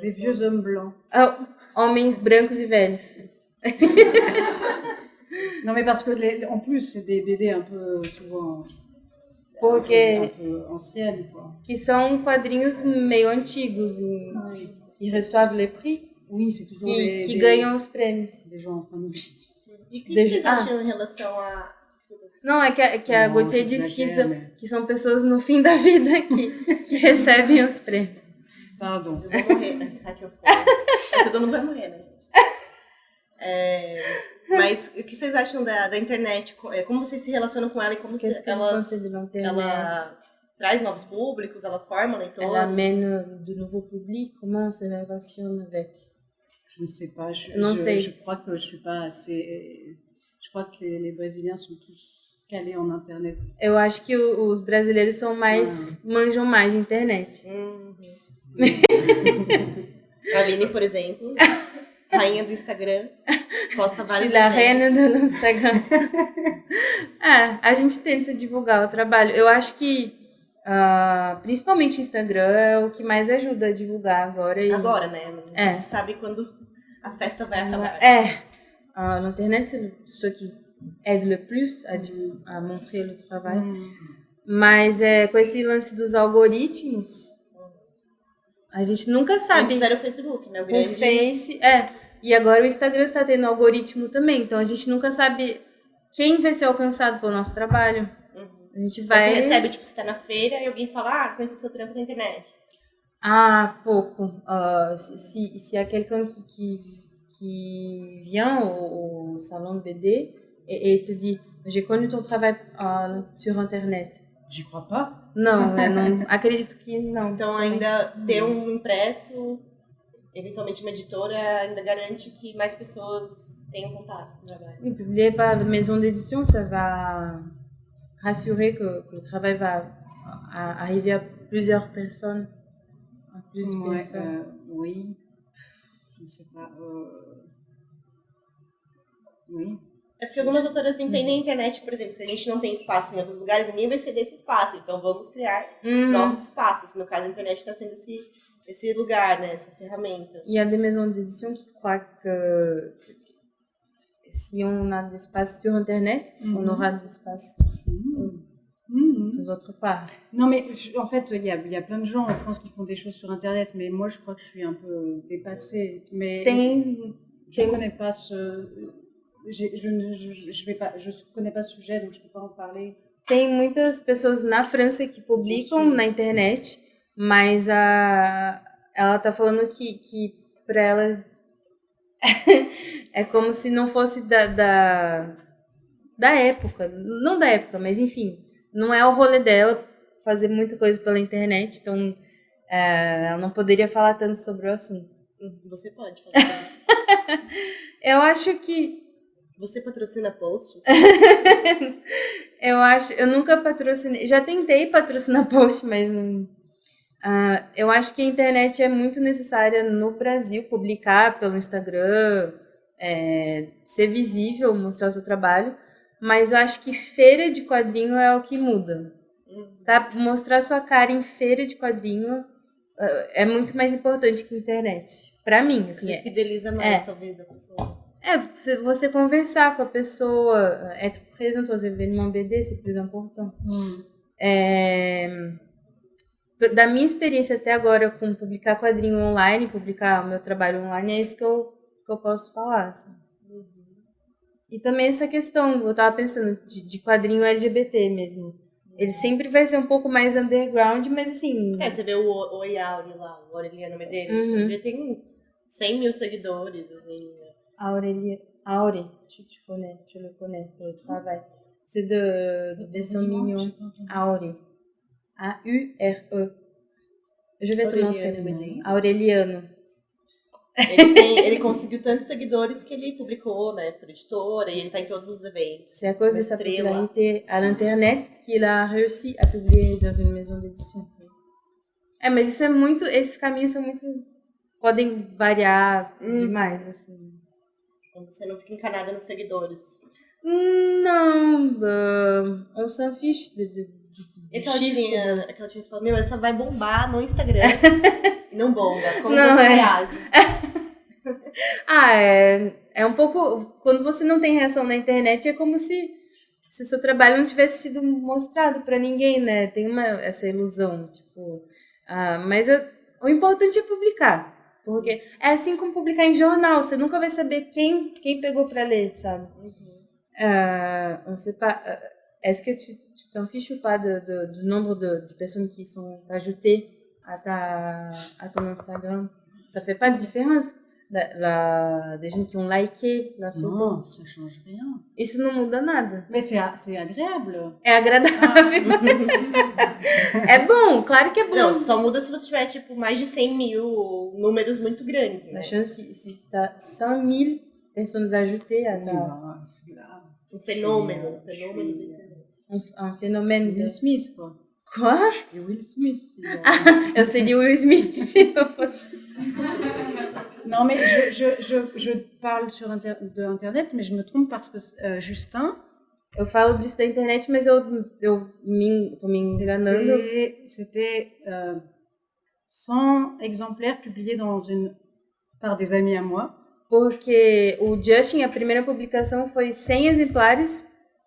Des vieux hommes blancs. Homens brancos e velhos. Non, mais parce que en plus, c'est des BD un peu souvent... Porque un peu anciennes, quoi. Que são quadrinhos meio antigos e reçoivent les prix. Oui, c'est toujours que ganham os prêmios. Des gens en fin de vie. E o que vocês acham em relação a... Não, é que a Gauthier disse que são pessoas no fim da vida que recebem os prêmios. Pardon. Eu vou morrer. Todo mundo vai morrer, né, gente? Mas o que vocês acham da internet? Como vocês se relacionam com ela e como ela traz novos públicos, ela forma leitores. Elle amène de nouveaux publics. Comment on se relationne avec? Je ne sais pas. Non, Je crois que je suis pas assez. Je crois que les Brésiliens sont tous calés en internet. Eu acho que os brasileiros são mais manjam mais de internet. A Aline, por exemplo, rainha do Instagram, posta vários Da desenhos. reina do Instagram. A gente tenta divulgar o trabalho. Eu acho que principalmente o Instagram é o que mais ajuda a divulgar agora. Agora, né? Não se sabe quando a festa vai acabar. L'Internet, c'est ce qui aide le plus à montrer le travail. Mas com esse lance dos algoritmos, a gente nunca sabe. Antes era o Facebook, né? O grande... Face, e agora o Instagram tá tendo algoritmo também, então a gente nunca sabe quem vai ser alcançado pelo nosso trabalho. A gente vai... Você recebe, tipo, você tá na feira e alguém fala, conheci seu trampo na internet. Pouco. Se há quelqu'un qui vient au salon de BD et te dit j'ai connu ton travail sur internet. J'y crois pas. Não, não acredito que não. Então ainda ter um impresso, eventualmente uma editora, ainda garante que mais pessoas tenham contato com o trabalho. Oui, publié par la maison d'édition, ça va rassurer que le travail va arriver à plusieurs personnes. À plus de personnes. Oui. Je ne sais pas. Oui. É porque algumas autoras entendem a internet, por exemplo, se a gente não tem espaço em outros lugares, ninguém vai ceder esse espaço. Então vamos criar novos espaços. No caso, a internet está sendo esse lugar, né? Essa ferramenta. Il y a des maisons d'édition qui croient que si on a de l'espace sur internet, on aura de l'espace d'autre part. Non, mais en fait, il y a plein de gens en France qui font des choses sur internet, mais moi je crois que je suis un peu dépassée. Mais je ne connais pas je connais pas ce sujet, donc je peux pas en parler. Tem muitas pessoas na França que publicam na internet, mas ela tá falando que para ela é como se não fosse da época, não da época, mas enfim, não é o rolê dela fazer muita coisa pela internet, então ela não poderia falar tanto sobre o assunto. Você pode falar sobre isso. Eu acho que você patrocina posts? Eu nunca patrocinei, já tentei patrocinar post, mas não. Eu acho que a internet é muito necessária no Brasil, publicar pelo Instagram, ser visível, mostrar o seu trabalho, mas eu acho que feira de quadrinho é o que muda. Tá? Mostrar sua cara em feira de quadrinho é muito mais importante que a internet. Pra mim, assim. Você fideliza mais, talvez, a pessoa. Você conversar com a pessoa, être présent aux événements BD, c'est plus important. Da minha experiência até agora com publicar quadrinho online, publicar o meu trabalho online, é isso que eu posso falar. Assim. E também essa questão, eu tava pensando, de quadrinho LGBT mesmo. Ele sempre vai ser um pouco mais underground, mas assim... você vê o Oiauri lá, o Aureliano Medeiros, ele tem 100 mil seguidores, assim... Auré, tu le connais, le travail. C'est de dessin mignon. Auré. A-U-R-E. Je vais te montrer. Aureliano. Ele conseguiu tantos seguidores que ele publicou, né, por editora, e ele tá em todos os eventos. C'est à cause de sa popularité à l'internet qu'il a réussi à publier dans une maison d'édition. Mas isso é muito... Esses caminhos são muito... Podem variar demais, assim. Você não fica encanada nos seguidores. Não, on s'en fiche de aquela tirinha você fala, essa vai bombar no Instagram e não bomba. Como você reage? É um pouco... Quando você não tem reação na internet, é como se seu trabalho não tivesse sido mostrado pra ninguém, né? Tem essa ilusão, tipo... Mas o importante é publicar. Porque é assim como publicar em jornal, você nunca vai saber quem pegou pra ler, sabe? On sait pas. Est-ce que tu t'en fiches ou pas du nombre de personnes qui sont ajoutées à ton Instagram? Ça fait pas de différence. Des gens qui ont liké la photo. Non, ça change rien. Isso não muda nada. Mais c'est agréable. É agradável. É bom, claro que é bom. Não, só muda se você tiver, tipo, mais de 100 mil números muito grandes, né? La chance, si t'as 100 000 personnes ajoutées à Oui, ta... bah, là, Um fenômeno. je suis, Un phénomène de... Will Smith, quoi. Quoi? Je suis Will Smith. Eu seria o Will Smith se eu fosse... Non, mais je parle de Internet, mais je me trompe parce que Justin, Eu falo disso da internet, mas eu tô me enganando. c'était 100 exemplaires publiés par des amis à moi. Porque o Justin, a primeira publicação foi 100 exemplares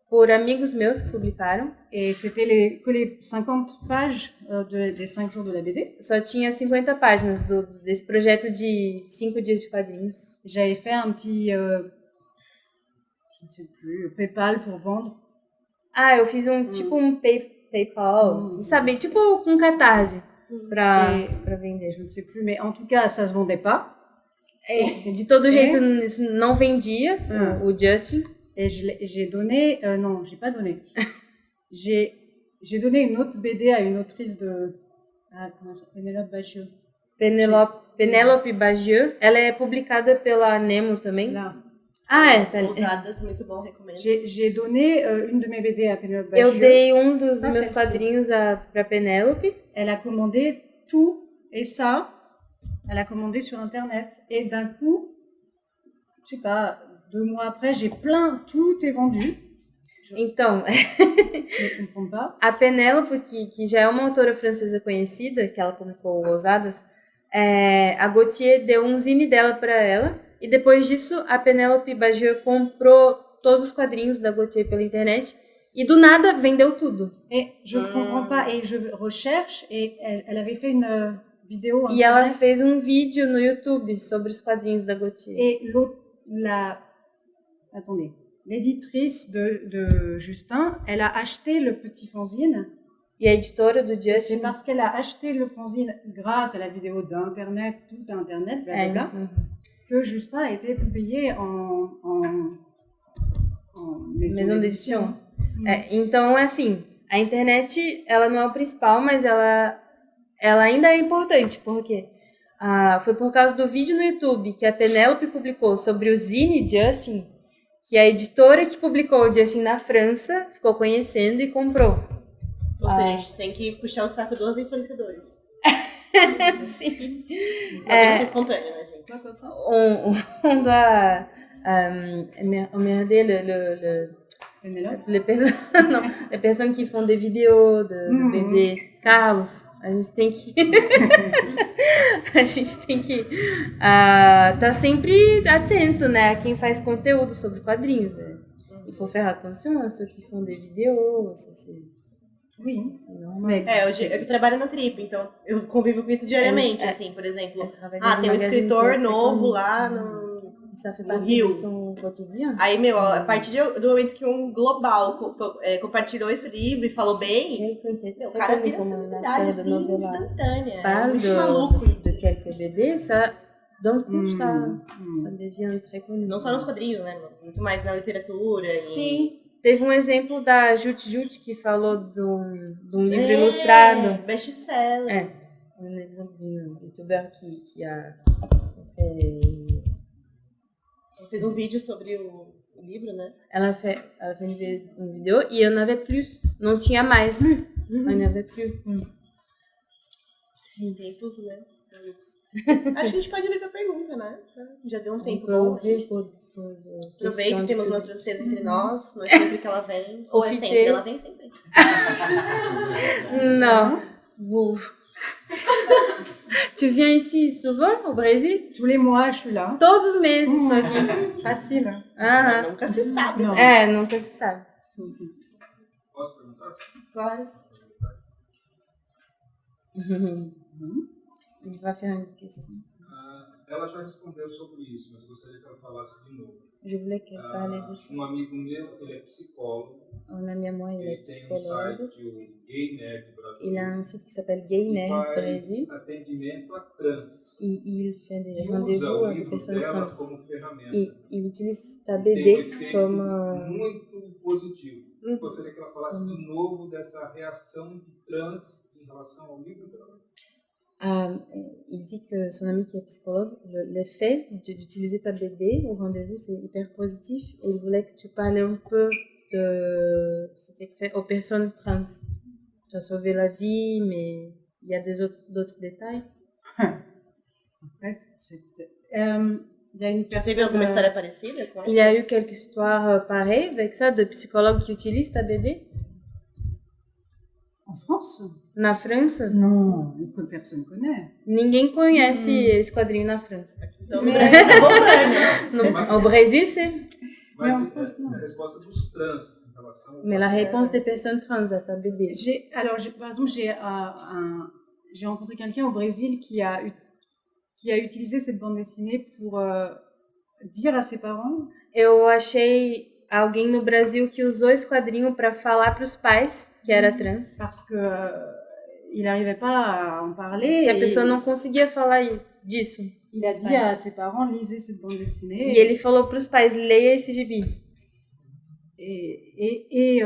por amigos meus que publicaram. Et c'était que les 50 pages des 5 jours de la BD. Só tinha 50 páginas desse projeto de 5 dias de quadrinhos. J'avais fait un petit, je ne sais plus, PayPal pour vendre. Ah, eu fiz tipo um PayPal, sabe? Tipo um Catarse pra vender. Je ne sais plus, mais en tout cas, ça se vendait pas. De todo jeito, isso não vendia, o Justin. Et j'ai donné, non, j'ai pas donné. J'ai donné une autre BD à une autrice de, comment ça s'appelle, Pénélope Bagieux. Pénélope Bagieux. Ela é publicada pela Nemo também. Là. Tá ali. Ousadas, muito bom, recomendo. J'ai donné une de mes BD à Pénélope Bagieux. Eu dei dos meus quadrinhos pra Pénélope. Elle a commandé tout, et ça, elle a commandé sur Internet. Et d'un coup, je sais pas, 2 mois après, j'ai plein, tout est vendu. Então, Je ne comprends pas. a Pénélope, que já é uma autora francesa conhecida, que ela publicou Ousadas, a Gautier deu um zine dela para ela, e depois disso a Pénélope Bagieux comprou todos os quadrinhos da Gautier pela internet, e do nada vendeu tudo. Et je ne comprends pas, et je recherche, et elle avait fait une vidéo. E ela fez um vídeo no YouTube sobre os quadrinhos da Gautier. Et l'éditrice de Justin, elle a acheté le petit fanzine. E a editora do C'est Justin... parce qu'elle a acheté le fanzine grâce à la vidéo d'Internet, tout Internet, blablabla, que Justin a été publié en maison d'édition. Então, assim, a internet, ela não é o principal, mas ela ainda é importante, porque foi por causa do vídeo no YouTube que a Pénélope publicou sobre o zine Justin, que a editora que publicou o Justin na França ficou conhecendo e comprou. Ou seja, a gente tem que puxar o saco dos influenciadores. Sim. Não tem que ser espontâneo, né, gente? Les personnes qui font des vidéos de BD. Carlos, a gente tem que tá sempre atento, né, a quem faz conteúdo sobre quadrinhos. Il faut faire attention à ceux qui font des vidéos. Oui. Eu trabalho na Trip, então eu convivo com isso diariamente, assim, por exemplo. Tem um escritor novo lá no Rio. Aí, a partir do momento que um global compartilhou esse livro e falou bem, o cara vira celebridade, assim, instantânea. É muito maluco. De quelques BD, ça d'un coup, ça devient très connu. Não só nos quadrinhos, né? Muito mais na literatura. Sim. Teve um exemplo da Jut Jut que falou de um livro ilustrado. Best-seller. Um exemplo de um youtuber que fez um vídeo sobre o livro, né? Ela fez um vídeo e eu n'avais plus. Não tinha mais. Eu n'avais plus. Tempos, né? Acho que a gente pode abrir pra pergunta, né? Já deu um tempo bom. Aproveita que temos uma francesa entre nós, não é sempre que ela vem. Ou é sempre, ela vem sempre. Não. Tu viens ici souvent, au Brésil? Tous les mois, je suis là. Todos os meses estou aqui. Facile. Nunca se sabe. Não. Nunca se sabe. Posso perguntar? Claro. Ele vai faire une question. Ela já respondeu sobre isso, mas gostaria que ela falasse de novo. Je voulais qu'elle parle de ça. Amigo meu, ele é psicólogo. Un ami à moi, il est psychologue. Tem um site, o Gay Nerd Brasil. Il a un site qui s'appelle Gay Nerd Brasil. Faz atendimento a trans. Et il fait des rendez-vous à des personnes trans. Como ferramenta. Et il utilise ta BD tem comme... muito positivo. Gostaria que ela falasse de novo dessa reação de trans em relação ao livro dela. Il dit que son ami qui est psychologue, l'effet d'utiliser ta BD au rendez-vous, c'est hyper positif. Et il voulait que tu parles un peu de cet effet aux personnes trans. Tu as sauvé la vie, mais il y a d'autres détails. Après, il y a une Teve personne... alguma história parecida com essa? Il y a eu quelques histoires pareilles avec ça, de psychologues qui utilisent ta BD En France? na França. Non, que personne connaît. Ninguém conhece esse quadrinho na França. Então, no Brasil tá bombando. Au Brésil, c'est. Mas Não, pois não. a resposta dos trans em relação ao... Mais la réponse des personnes trans à ta BD. Par exemple, j'ai rencontré quelqu'un au Brésil qui a utilisé cette bande dessinée pour dire à ses parents. Eu achei alguém no Brasil que usou esse quadrinho para falar para os pais que era trans. Parce que il n'arrivait pas à en parler. Que a pessoa não conseguia falar disso. Il a dit à ses parents, lisez cette bande dessinée. E ele falou para os pais, leia esse gibi. Et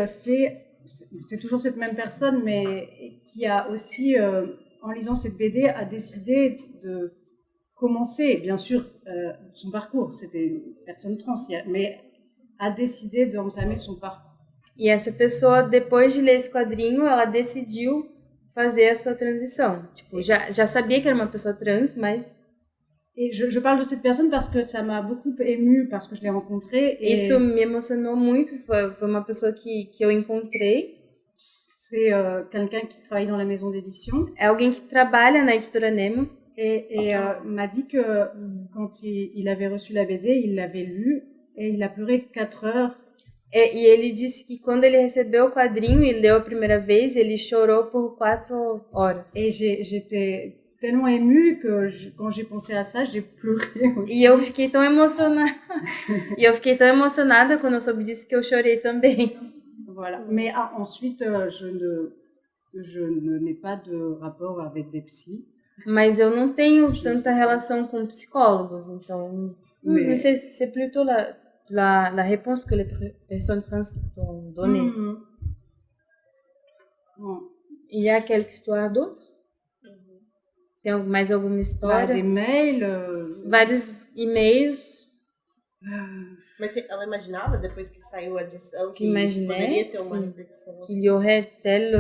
c'est toujours cette même personne, mais qui a aussi, en lisant cette BD, a décidé de commencer, bien sûr, son parcours. C'était une personne trans, mais a décidé d'entamer son parcours. E essa pessoa, depois de ler esse quadrinho, ela decidiu fazer a sua transição. Tipo, já sabia que era uma pessoa trans, mas... Et je parle de cette personne parce que ça m'a beaucoup émue, parce que je l'ai rencontrée. Et isso me emocionou muito, foi uma pessoa que eu encontrei. C'est quelqu'un qui travaille dans la maison d'édition. É alguém que trabalha na editora Nemo. Et m'a dit que quand il avait reçu la BD, il l'avait lu et il a pleuré 4 heures. E ele disse que quando ele recebeu o quadrinho e leu a primeira vez, ele chorou por 4 horas. Et j'étais tellement émue que quand j'ai pensé à ça, j'ai pleuré aussi. E eu fiquei tão emocionada quando eu soube disso que eu chorei também. Voilà. Mais ensuite, je n'ai pas de rapport avec des psys. Mas eu não tenho tanta relação com psicólogos, então c'est plutôt la réponse que les personnes trans t'ont donnée. Il y a quelque histoire d'autre? Tem mais alguma história? Des mails. Vários e-mails. Mas ela imaginava, depois que saiu a edição, que Imaginei poderia ter uma repercussão? Qu'il y aurait telle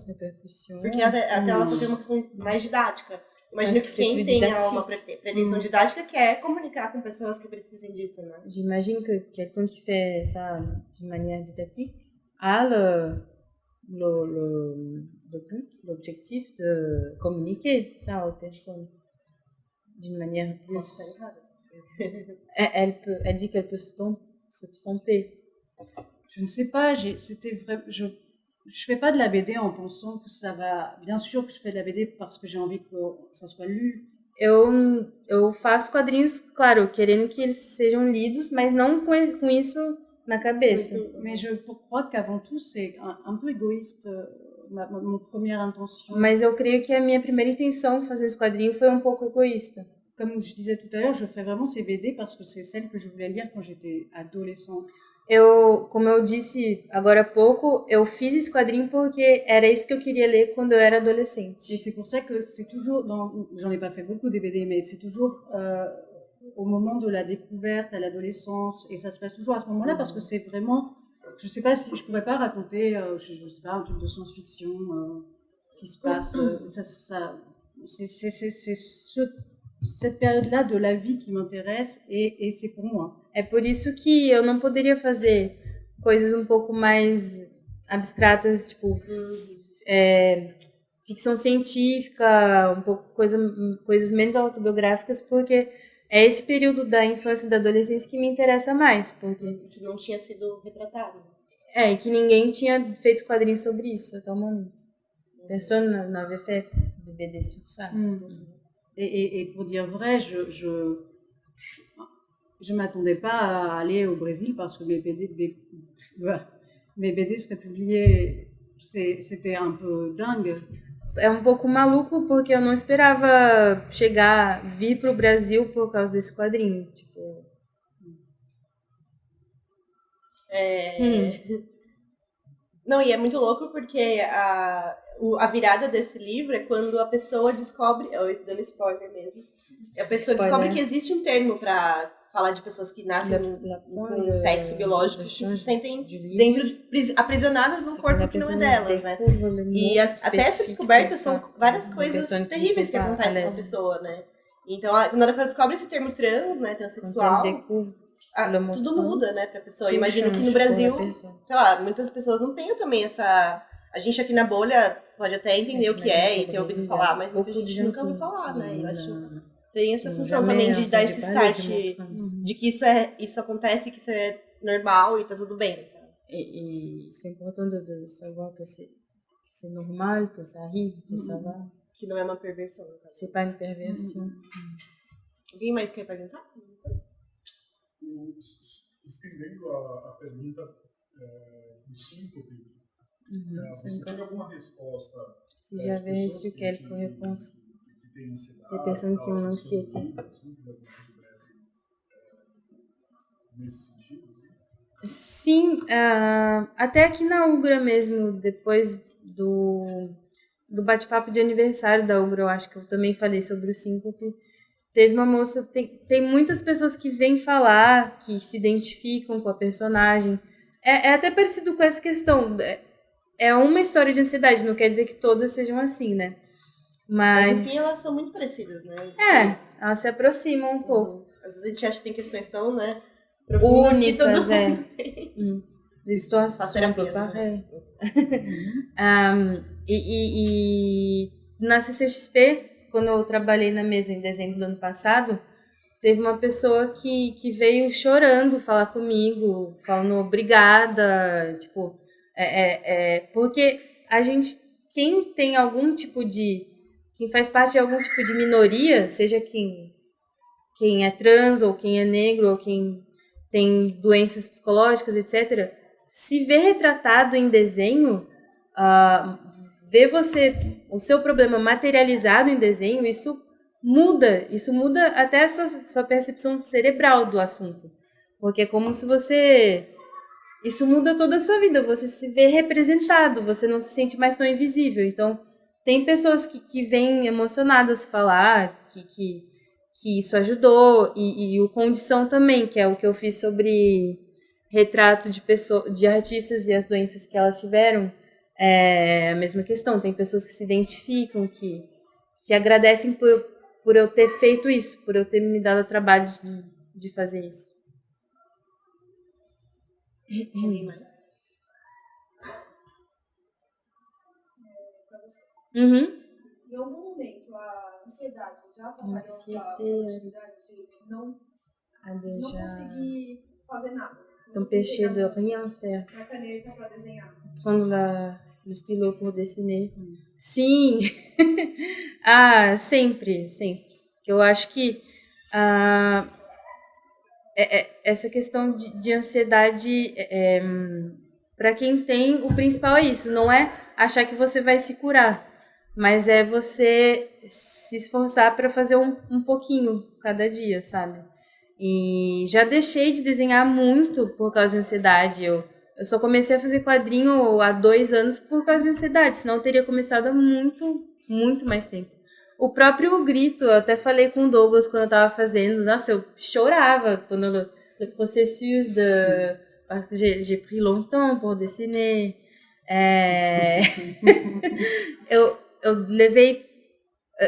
repercussão. Porque até ela foi uma questão mais didática. Imagino que quem tenha uma pretensão didática quer comunicar com pessoas que precisem disso, né? J'imagine que quelqu'un qui fait ça d'une manière didactique a le but, l'objectif de communiquer ça aux personnes d'une manière plus... Elle dit qu'elle peut se tromper. Je ne sais pas, je fais pas de la BD en pensant que ça va... Bien sûr que je fais de la BD parce que j'ai envie que ça soit lu. Eu faço quadrinhos, claro, querendo que eles sejam lidos, mas não com isso na cabeça. Mais je crois qu'avant tout, c'est un peu égoïste, mon première intention. Mas eu creio que a minha primeira intenção fazer esse quadrinho foi um pouco egoísta. Comme je disais tout à l'heure, je fais vraiment ces BD parce que c'est celles que je voulais lire quand j'étais adolescente. Como eu disse agora há pouco, eu fiz esse quadrinho porque era isso que eu queria ler quando eu era adolescente. Et c'est pour ça que c'est toujours, j'en ai pas fait beaucoup des BD, mais c'est toujours au moment de la découverte, à l'adolescence, et ça se passe toujours à ce moment-là parce que c'est vraiment, je sais pas si je pourrais pas raconter, je sais pas, un truc de science-fiction qui se passe, c'est cette période-là de la vie qui m'intéresse et c'est pour moi. É por isso que eu não poderia fazer coisas um pouco mais abstratas, tipo ficção científica, um pouco coisas menos autobiográficas, porque é esse período da infância e da adolescência que me interessa mais, porque que não tinha sido retratado. E que ninguém tinha feito quadrinho sobre isso até o momento. Personne n'avait fait de BD sur ça. Et pour dire vrai, je m'attendais pas à aller au Brésil parce que mes BD seraient publiés. C'était un peu dingue. É um pouco maluco porque eu não esperava vir pro Brasil por causa desse quadrinho. Tipo... Não, e é muito louco porque a virada desse livro é quando a pessoa descobre, dando spoiler mesmo, a pessoa descobre que existe um termo pra falar de pessoas que nascem com sexo biológico que se sentem aprisionadas num corpo que não é delas, né? E até essa descoberta são várias coisas terríveis que acontecem com a pessoa, né? Então, quando ela descobre esse termo trans, né, transexual, tudo muda, né, pra pessoa. Imagino que no Brasil, sei lá, muitas pessoas não tenham também essa... A gente aqui na bolha pode até entender o que é e ter ouvido falar, mas muita gente nunca ouviu falar, né? Eu acho tem essa função também de dar esse start de que isso acontece, que isso é normal e tá tudo bem. Et c'est important de savoir que c'est normal, que ça arrive, que ça va. Que não é uma perversão. C'est pas une perversion. Alguém mais quer perguntar? Estendendo a pergunta do síncope, você teve alguma resposta? Si j'avais reçu quelques réponses des personnes qui ont anxiété. Nesse sentido, Sim, até aqui na UGRA mesmo, depois do bate-papo de aniversário da UGRA, eu acho que eu também falei sobre o síncope. Teve uma moça, tem muitas pessoas que vêm falar, que se identificam com a personagem. É até parecido com essa questão. É uma história de ansiedade, não quer dizer que todas sejam assim, né? Mas no fim elas são muito parecidas, né? Elas se aproximam um pouco. Às vezes a gente acha que tem questões tão, né, únicas, L'histoire sont un peu pareilles. E na CCXP, quando eu trabalhei na mesa em dezembro do ano passado, teve uma pessoa que veio chorando falar comigo, falando obrigada, tipo, porque a gente, quem faz parte de algum tipo de minoria, seja quem é trans, ou quem é negro, ou quem tem doenças psicológicas, etc., se vê retratado em desenho, ver o seu problema materializado em desenho, isso muda até a sua percepção cerebral do assunto. Porque é como se isso muda toda a sua vida, você se vê representado, você não se sente mais tão invisível. Então, tem pessoas que vêm emocionadas falar que isso ajudou, e o Condição também, que é o que eu fiz sobre retrato de artistas e as doenças que elas tiveram. É a mesma questão, tem pessoas que se identificam, que agradecem por eu ter feito isso, por eu ter me dado o trabalho de fazer isso. Alguém mais? Em algum momento a ansiedade já atrapalhou a sua produtividade de não conseguir fazer nada? T'empêcher de rien faire. Na caneta para desenhar. Prendre le stylo pour dessiner. Sim! Sempre. Que eu acho que essa questão de ansiedade, para quem tem, o principal é isso. Não é achar que você vai se curar, mas é você se esforçar para fazer um pouquinho cada dia, sabe? E já deixei de desenhar muito por causa de ansiedade. Eu só comecei a fazer quadrinho há 2 anos por causa de ansiedade, senão eu teria começado há muito, muito mais tempo. O próprio grito, eu até falei com o Douglas quando eu tava fazendo, nossa, eu chorava quando le processus parce que j'ai pris longtemps pour dessiner.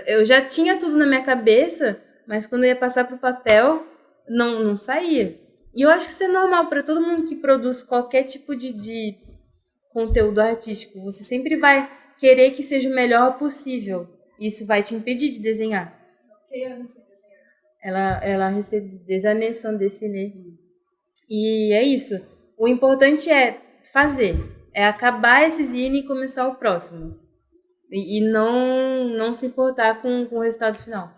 Eu já tinha tudo na minha cabeça, mas quando eu ia passar pro papel, não saía. E eu acho que isso é normal para todo mundo que produz qualquer tipo de conteúdo artístico. Você sempre vai querer que seja o melhor possível. Isso vai te impedir de desenhar. Que anos sem desenhar? Ela recebe des années sans dessiner. E é isso. O importante é fazer. É acabar esse zine e começar o próximo. E não se importar com o resultado final.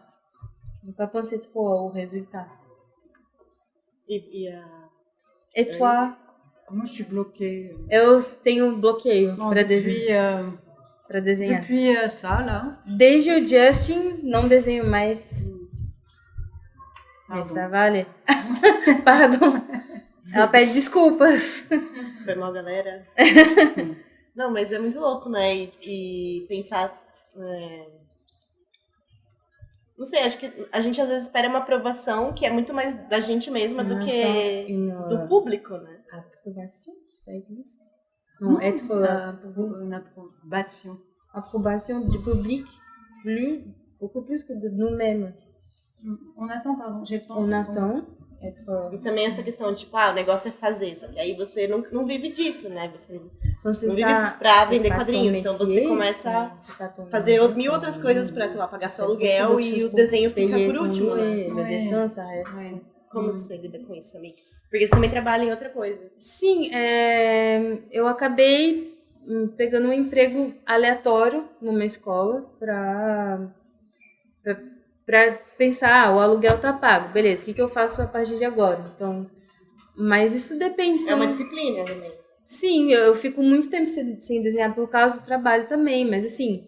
Não pas penser trop au résultat. Et toi? Moi, je suis bloquée. Eu tenho bloqueio para desenhar. Depuis ça, là. Desde o Justin, não desenho mais. Mais ça va aller. Pardon. Ela pede desculpas. Foi mal, galera. Não, mas é muito louco, né? E pensar... Não sei, acho que a gente às vezes espera uma aprovação que é muito mais da gente mesma do que do público, né? Aprovação? Ça existe? Non, être... Une approbation. Approbation du public, beaucoup plus que de nous-mêmes. On attend, pardon. On attend être... E também essa questão de, tipo, o negócio é fazer, só que aí você não vive disso, né? Você não vive pra vender quadrinhos, então você começa a fazer 1000 outras coisas pra, sei lá, pagar seu aluguel e o desenho fica por último, né? Como você lida com isso, Mix? Porque você também trabalha em outra coisa. Sim, eu acabei pegando um emprego aleatório numa escola pra pensar, o aluguel tá pago, beleza, o que eu faço a partir de agora? Então, mas isso depende. É uma disciplina também. Sim, eu fico muito tempo sem desenhar por causa do trabalho também, mas assim,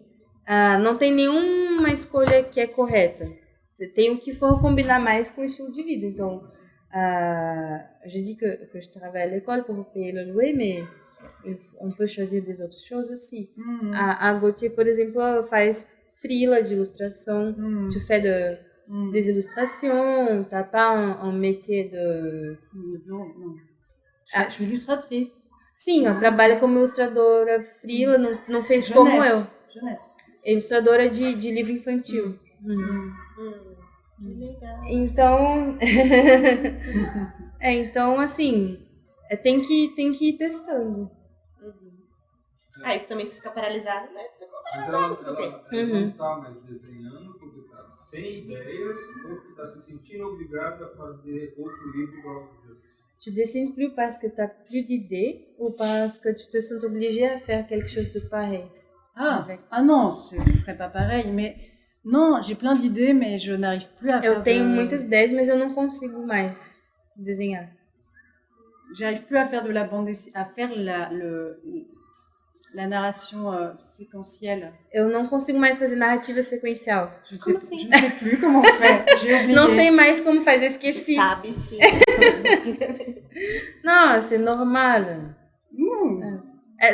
não tem nenhuma escolha que é correta. Tem o que for combinar mais com o estilo de vida. Então, je dis que je travaille à l'école pour payer le loyer, mais on peut choisir des autres choses aussi. A Gauthier, por exemplo, faz freela de ilustração. Tu fais des illustrations, t'as pas un métier de... Non. Je suis illustratrice. Sim, ela trabalha como ilustradora freela, não fez como eu. Jeunesse. Ilustradora de livro infantil. Que legal. Então, então assim, tem que ir testando. Isso também se fica paralisado, né? Mas ela não está mais desenhando porque está sem ideias ou porque está se sentindo obrigada a fazer outro livro igual ao que Tu dessines plus parce que tu n'as plus d'idées ou parce que tu te sens obligé à faire quelque chose de pareil? Non, je ne ferais pas pareil, mais non, j'ai plein d'idées, mais je n'arrive plus à faire. Eu tenho muitas ideias, mas eu não consigo mais desenhar. J'arrive plus à faire de la bande dessinée, à faire la narration séquentielle. Eu não consigo mais fazer narrativa sequencial. Je ne sais plus comment on fait. J'ai oublié. Não sei mais como faz, eu esqueci. Sabe, sim. Não, c'est normal.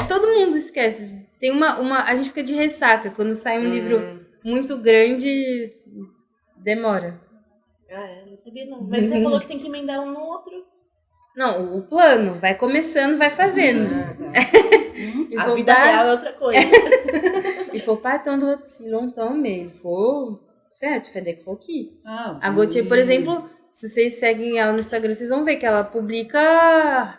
Todo mundo esquece. Tem a gente fica de ressaca quando sai um livro muito grande, demora. Não sabia não. Mas você falou que tem que emendar um no outro. Não, o plano vai começando, vai fazendo. A vida real é outra coisa. Il faut pas attendre si longtemps, mais il faut faire, tu fais des croquis. A Gauthier, por exemplo, se vocês seguem ela no Instagram, vocês vão ver que ela publica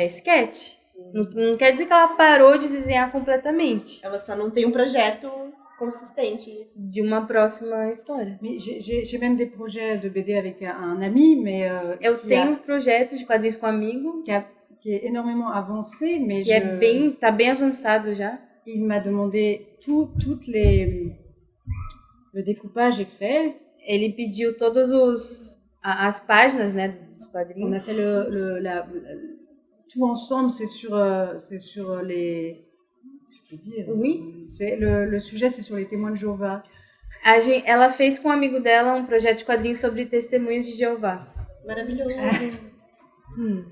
sketch. Não quer dizer que ela parou de desenhar completamente. Ela só não tem um projeto consistente. De uma próxima história. Mais j'ai même des projets de BD avec un ami, mais... eu tenho projetos de quadrinhos com um amigo. Qui est énormément avancé, mais tá bem avançado já. Il m'a demandé le découpage est fait. Ele pediu todas as páginas, né, dos quadrinhos. On a fait tout ensemble, c'est sur les... Je peux dire. Oui. Le sujet, c'est sur les témoins de Jéhovah. Ela fez com um amigo dela um projeto de quadrinhos sobre testemunhas de Jeová. Maravilhoso.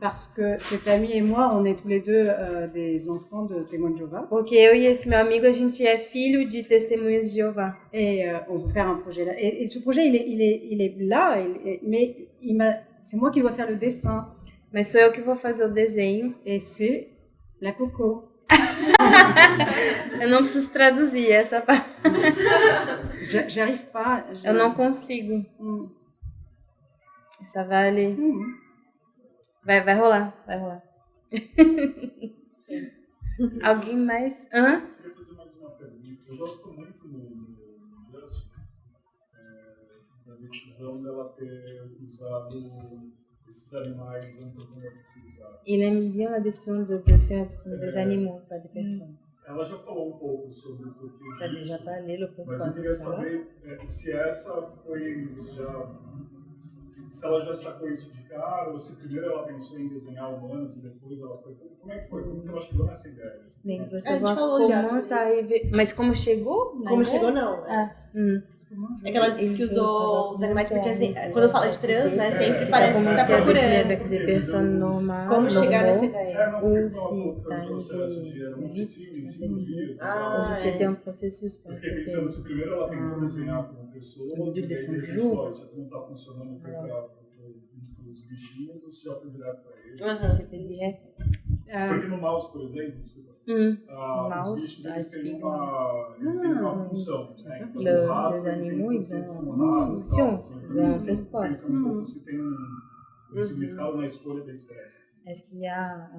Parce que cet ami et moi, on est tous les deux des enfants de témoins de Jéhovah. Porque eu e esse meu amigo, a gente é filho de testemunhas de Jeová. Et on veut faire un projet là. Et ce projet, il est là, mais c'est moi qui dois faire le dessin. Mas sou eu que vou fazer o desenho. Et c'est la Coco. Eu não preciso traduzir essa parte. J'arrive pas. Eu não consigo. Essa vale. Vai rolar. Alguém mais? Eu queria fazer mais uma pergunta. Eu gosto muito no Justin da decisão dela ter usado esses animais antropomorfizados. Il aime bien la décision de faire des animaux, pas des personnes. Ela já falou um pouco sobre o porquê disso. T'as déjà parlé le pourquoi mas eu queria saber se essa foi se ela já sacou isso de cara, ou se primeiro ela pensou em desenhar humanos e depois ela foi... Como é que foi? Como que ela chegou nessa ideia? Bem, a gente falou já sobre isso. Mas como chegou? Como chegou, não. É que ela disse que usou os animais porque, assim, quando fala de trans, né, sempre parece que você está avec des procurando personnes normales, como chegar nessa normaux, ideia. ou si t'arrivais vite dans cette idée, ou si c'était un processus, par Porque exemple, pensando assim, primeiro ela tentou desenhar com pessoas, um e vídeo de daí 5 ele jours. pensou, isso aqui não está funcionando, foi para os bichinhos, ou se já foi direto para eles. si c'était direct. Porque no mouse, por exemplo, desculpa, Mouse, os bichos I eles têm speak uma função, né? Então, o rato, les animaux, ele ils tem que ser ont um une rato, fonction, tal, assim. ils ont un Então, pourquoi. pensando um pouco se tem um significado na escolha da espécie. Assim. Est-ce qu'il y a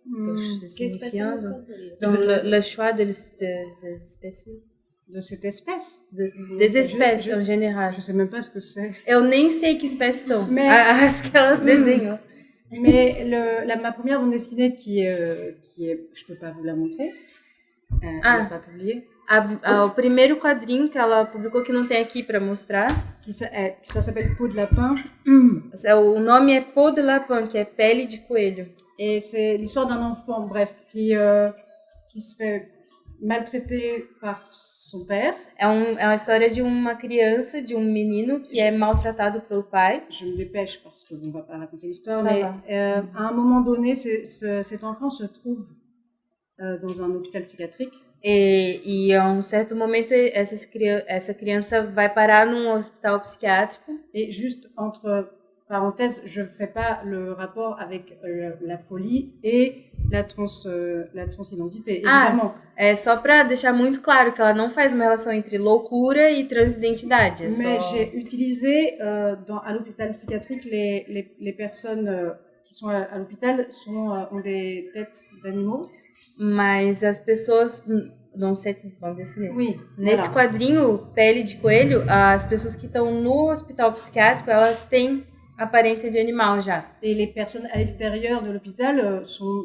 quelque chose de Que espécie eu signifiant nunca dans vi. le choix des espécies? De cette espèce. Des espécies en général. Je sais même pas ce que c'est. Eu nem sei que espécies são, Mais- as que elas desenham. Mais ma première bande dessinée qui est, je peux pas vous la montrer. Elle n'est pas publiée. O primeiro quadrinho que ela publicou, que não tem aqui para mostrar, Ça s'appelle Peau de lapin. o nome é Peau de Lapin, que é pele de coelho. Et c'est l'histoire d'un enfant, bref, qui se fait maltraiter par son père. É uma história de uma criança, de um menino que é maltratado pelo pai. Je me dépêche parce qu'on ne va pas raconter l'histoire, Ça mais va. à un moment donné, cet enfant se trouve dans un hôpital psychiatrique. E a um certo momento essa criança vai parar num hospital psiquiátrico. Et juste entre parenthèses, je ne fais pas le rapport avec la folie et la transidentité, évidemment. É só pra deixar muito claro que ela não faz uma relação entre loucura e transidentidade. Mais j'ai utilisé à l'hôpital psychiatrique les personnes qui sont à l'hôpital ont des têtes d'animaux. Mas as pessoas não sei, vamos decidir. Oui, Nesse voilà. quadrinho Pele de Coelho, as pessoas que estão no hospital psiquiátrico, elas têm aparência de animal já. Et les personnes à l'extérieur de l'hôpital sont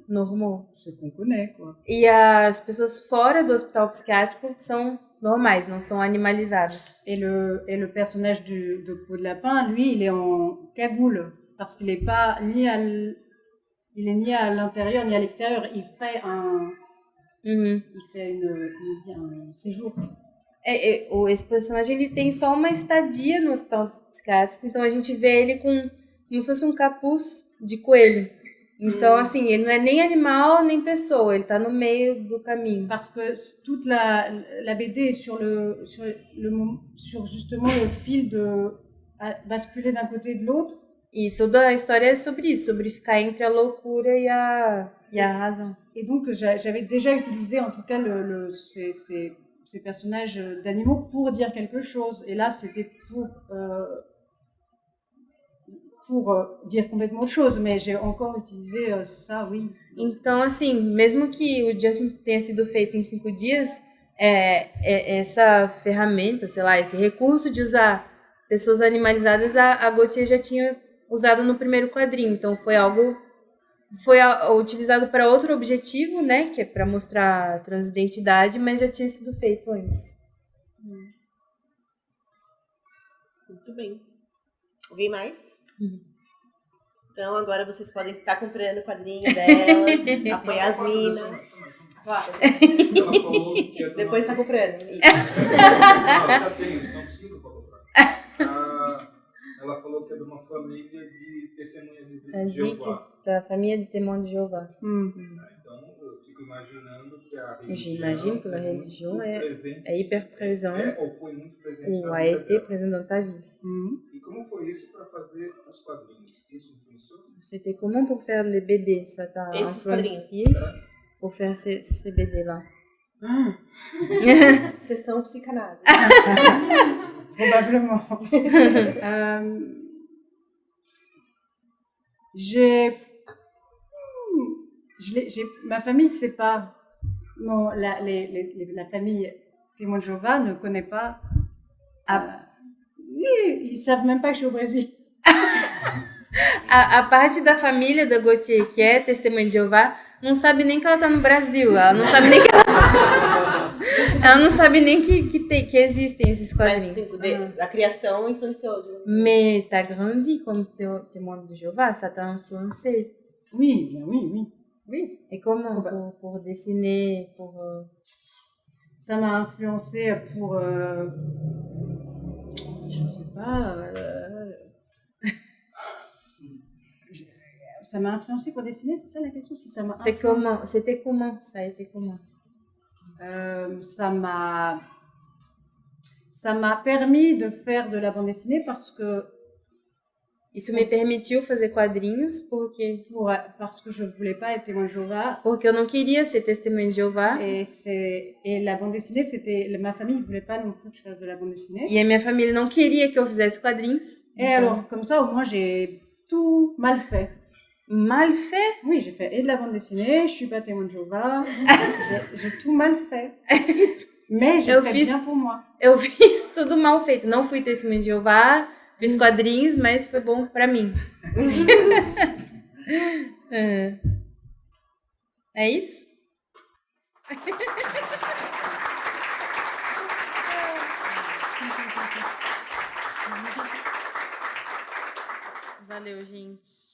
Normal. ce qu'on connaît, quoi. E as pessoas fora do hospital psiquiátrico são normais, não são animalizadas. Et le personnage de Peau de Lapin, lui, il est en cagoule parce qu'il est pas ni à l'intérieur ni à l'extérieur. Il fait un séjour. Esse personagem ele tem só uma estadia no hospital psiquiátrico, então a gente vê ele como se fosse um capuz de coelho. Então, assim, ele não é nem animal nem pessoa, ele tá no meio do caminho. Parce que toute la BD est sur justement le fil de basculer d'un côté et de l'autre. E toda a história é sobre isso, sobre ficar entre a loucura e a razão. Et donc, j'avais déjà utilisé, en tout cas, ces personnages d'animaux pour dire quelque chose. Et là, c'était pour dire complètement autre chose, mais j'ai encore utilisé ça, oui. Então, assim, mesmo que o Justin tenha sido feito em 5 dias, essa ferramenta, sei lá, esse recurso de usar pessoas animalizadas, a Gauthier já tinha usado no primeiro quadrinho. Então, foi utilizado para outro objetivo, né, que é para mostrar a transidentidade, mas já tinha sido feito antes. Muito bem. Alguém mais? Então agora vocês podem estar comprando o quadrinho delas, apoiar as minas. Claro. Ela falou que Depois está comprando. Não, já tenho, são 5 para comprar. Ela falou que é de uma família de testemunhas de Jeová. Da família de Témoins de Jeová. Então eu fico imaginando que a religião... J'imagine que la religion est hyper présente, ou foi muito presente ou a été présente dans ta vie. E como foi isso para fazer os quadrinhos? Isso funciona? C'était comment pour faire les BD? Ça t'a influencié pour faire ces BD-là? Sessão psicanálise. Probablement. Ma famille, c'est pas... Non, la famille Témoins de Jéhovah ne connaît pas... Ils savent même pas que je suis au Brésil. A parte da família da Gauthier, que é Testemunha de Jeová, não sabe nem que ela tá no Brasil. Ela não sabe nem que ela não sabe nem que existem esses quadrinhos. Mas a criação influenciou. Mais t'as grandi comme Témoin de Jéhovah, ça t'a influencé. Oui, bien oui. Et comment pour dessiner, pour... ça m'a influencé pour, je ne sais pas, ça m'a influencé pour dessiner, c'est ça la question, si ça m'a influencé. C'était comment? Ça a été comment? Ça m'a permis de faire de la bande dessinée parce que isso me permitiu fazer quadrinhos parce que je voulais pas être témoin de Jéhovah. Porque eu não queria ser testemunha de Jeová. Et la bande dessinée, ma famille ne voulait pas non plus que je fasse de la bande dessinée. E a minha família não queria que eu fizesse quadrinhos. Et então, alors, comme ça, au moins, j'ai tout mal fait. Mal fait? Oui, j'ai fait et de la bande dessinée, je suis pas témoin de Jéhovah, j'ai tout mal fait. Mais j'ai fait bien pour moi. Eu fiz tudo mal feito. Não fui testemunha de Jeová, fiz quadrinhos, mas foi bom pra mim. É isso? Valeu, gente.